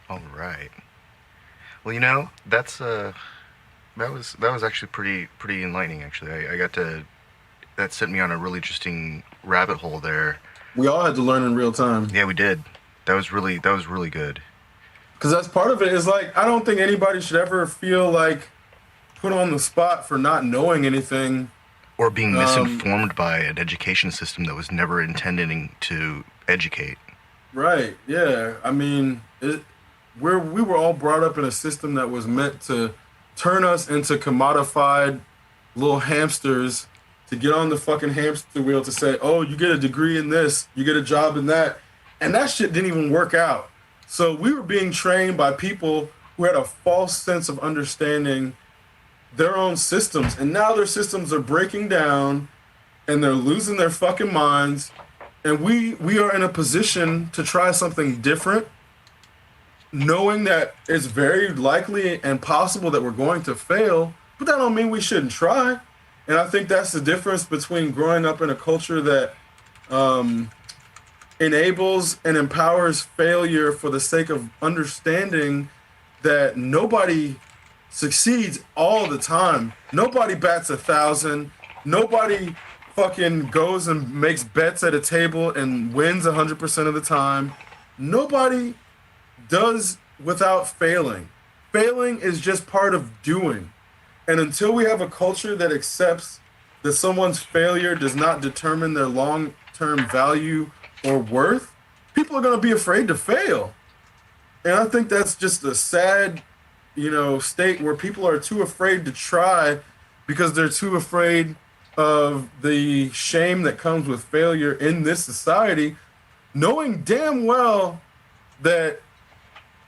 All right. Well, that's that was actually pretty enlightening. Actually, I got to that sent me on a really interesting rabbit hole there. We all had to learn in real time. Yeah, we did. That was really good. Because that's part of it. Is like, I don't think anybody should ever feel like put on the spot for not knowing anything. Or being misinformed by an education system that was never intending to educate. Right, yeah. I mean, we were all brought up in a system that was meant to turn us into commodified little hamsters to get on the fucking hamster wheel to say, oh, you get a degree in this, you get a job in that. And that shit didn't even work out. So we were being trained by people who had a false sense of understanding their own systems. And now their systems are breaking down and they're losing their fucking minds. And we are in a position to try something different, knowing that it's very likely and possible that we're going to fail, but that don't mean we shouldn't try. And I think that's the difference between growing up in a culture that enables and empowers failure for the sake of understanding that nobody succeeds all the time. Nobody bats 1,000. Nobody fucking goes and makes bets at a table and wins 100% of the time. Nobody does without failing. Failing is just part of doing. And until we have a culture that accepts that someone's failure does not determine their long-term value or worth, people are going to be afraid to fail. And I think that's just a sad, state where people are too afraid to try because they're too afraid of the shame that comes with failure in this society, knowing damn well that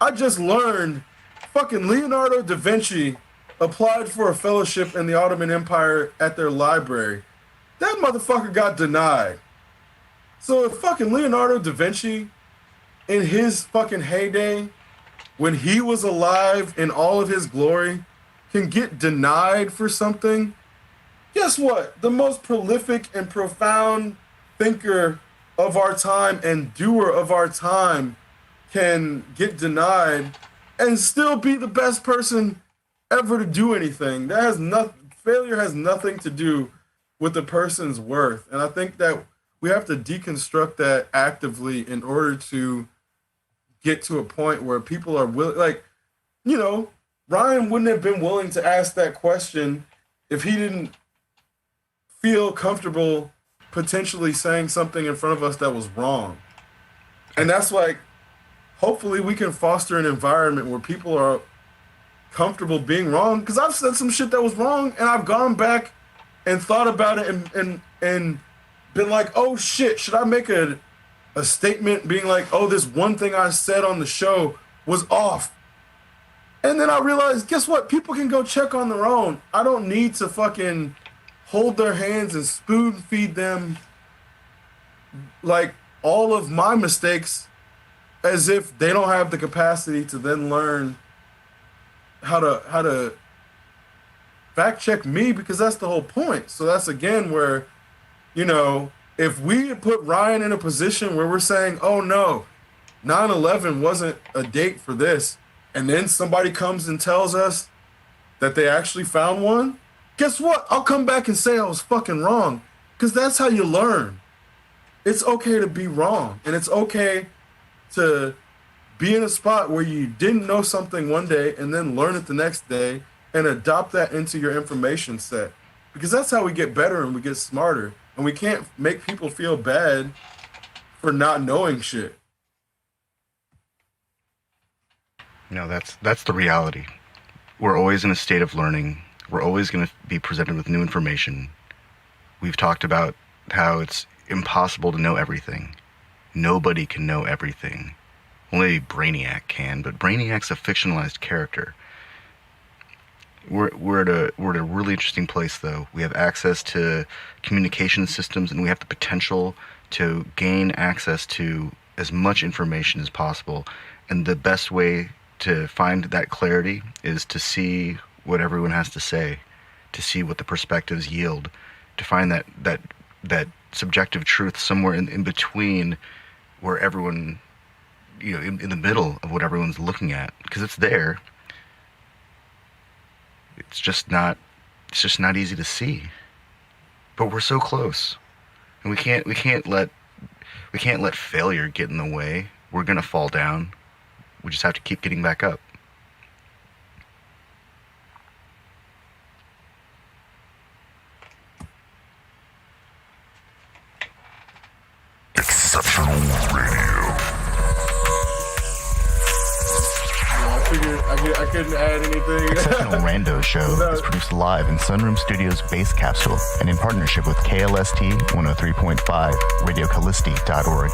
I just learned fucking Leonardo da Vinci applied for a fellowship in the Ottoman Empire at their library. That motherfucker got denied. So if fucking Leonardo da Vinci, in his fucking heyday, when he was alive in all of his glory, can get denied for something, guess what? The most prolific and profound thinker of our time and doer of our time can get denied and still be the best person ever to do anything. Failure has nothing to do with the person's worth. And I think that we have to deconstruct that actively in order to get to a point where people are willing, Ryan wouldn't have been willing to ask that question if he didn't feel comfortable potentially saying something in front of us that was wrong. And that's hopefully we can foster an environment where people are comfortable being wrong, because I've said some shit that was wrong and I've gone back and thought about it and been like, oh shit, should I make a statement being like, oh, this one thing I said on the show was off? And then I realized, guess what? People can go check on their own. I don't need to fucking hold their hands and spoon feed them all of my mistakes as if they don't have the capacity to then learn how to fact check me, because that's the whole point. So that's again where, if we put Ryan in a position where we're saying, oh no, 9/11 wasn't a date for this, and then somebody comes and tells us that they actually found one, guess what? I'll come back and say I was fucking wrong, because that's how you learn. It's okay to be wrong, and it's okay to be in a spot where you didn't know something one day and then learn it the next day and adopt that into your information set. Because that's how we get better and we get smarter. And we can't make people feel bad for not knowing shit. That's the reality. We're always in a state of learning. We're always going to be presented with new information. We've talked about how it's impossible to know everything. Nobody can know everything. Only Brainiac can, but Brainiac's a fictionalized character. We're at a really interesting place, though. We have access to communication systems, and we have the potential to gain access to as much information as possible. And the best way to find that clarity is to see what everyone has to say, to see what the perspectives yield, to find that subjective truth somewhere in between where everyone, in the middle of what everyone's looking at, because it's there. It's just not easy to see. But we're so close. And we can't let failure get in the way. We're going to fall down. We just have to keep getting back up. Exceptional Radio. I couldn't add anything. Exceptional Randos show is produced live in Sunroom Studios' Base Capsule and in partnership with KLST 103.5, RadioCallisti.org.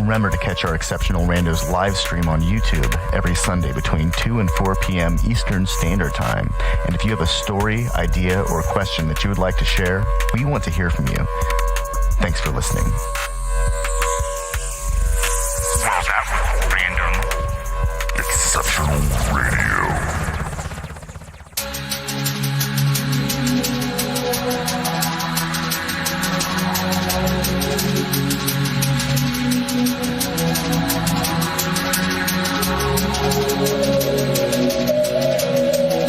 Remember to catch our Exceptional Randos live stream on YouTube every Sunday between 2 and 4 p.m. Eastern Standard Time. And if you have a story, idea, or question that you would like to share, we want to hear from you. Thanks for listening.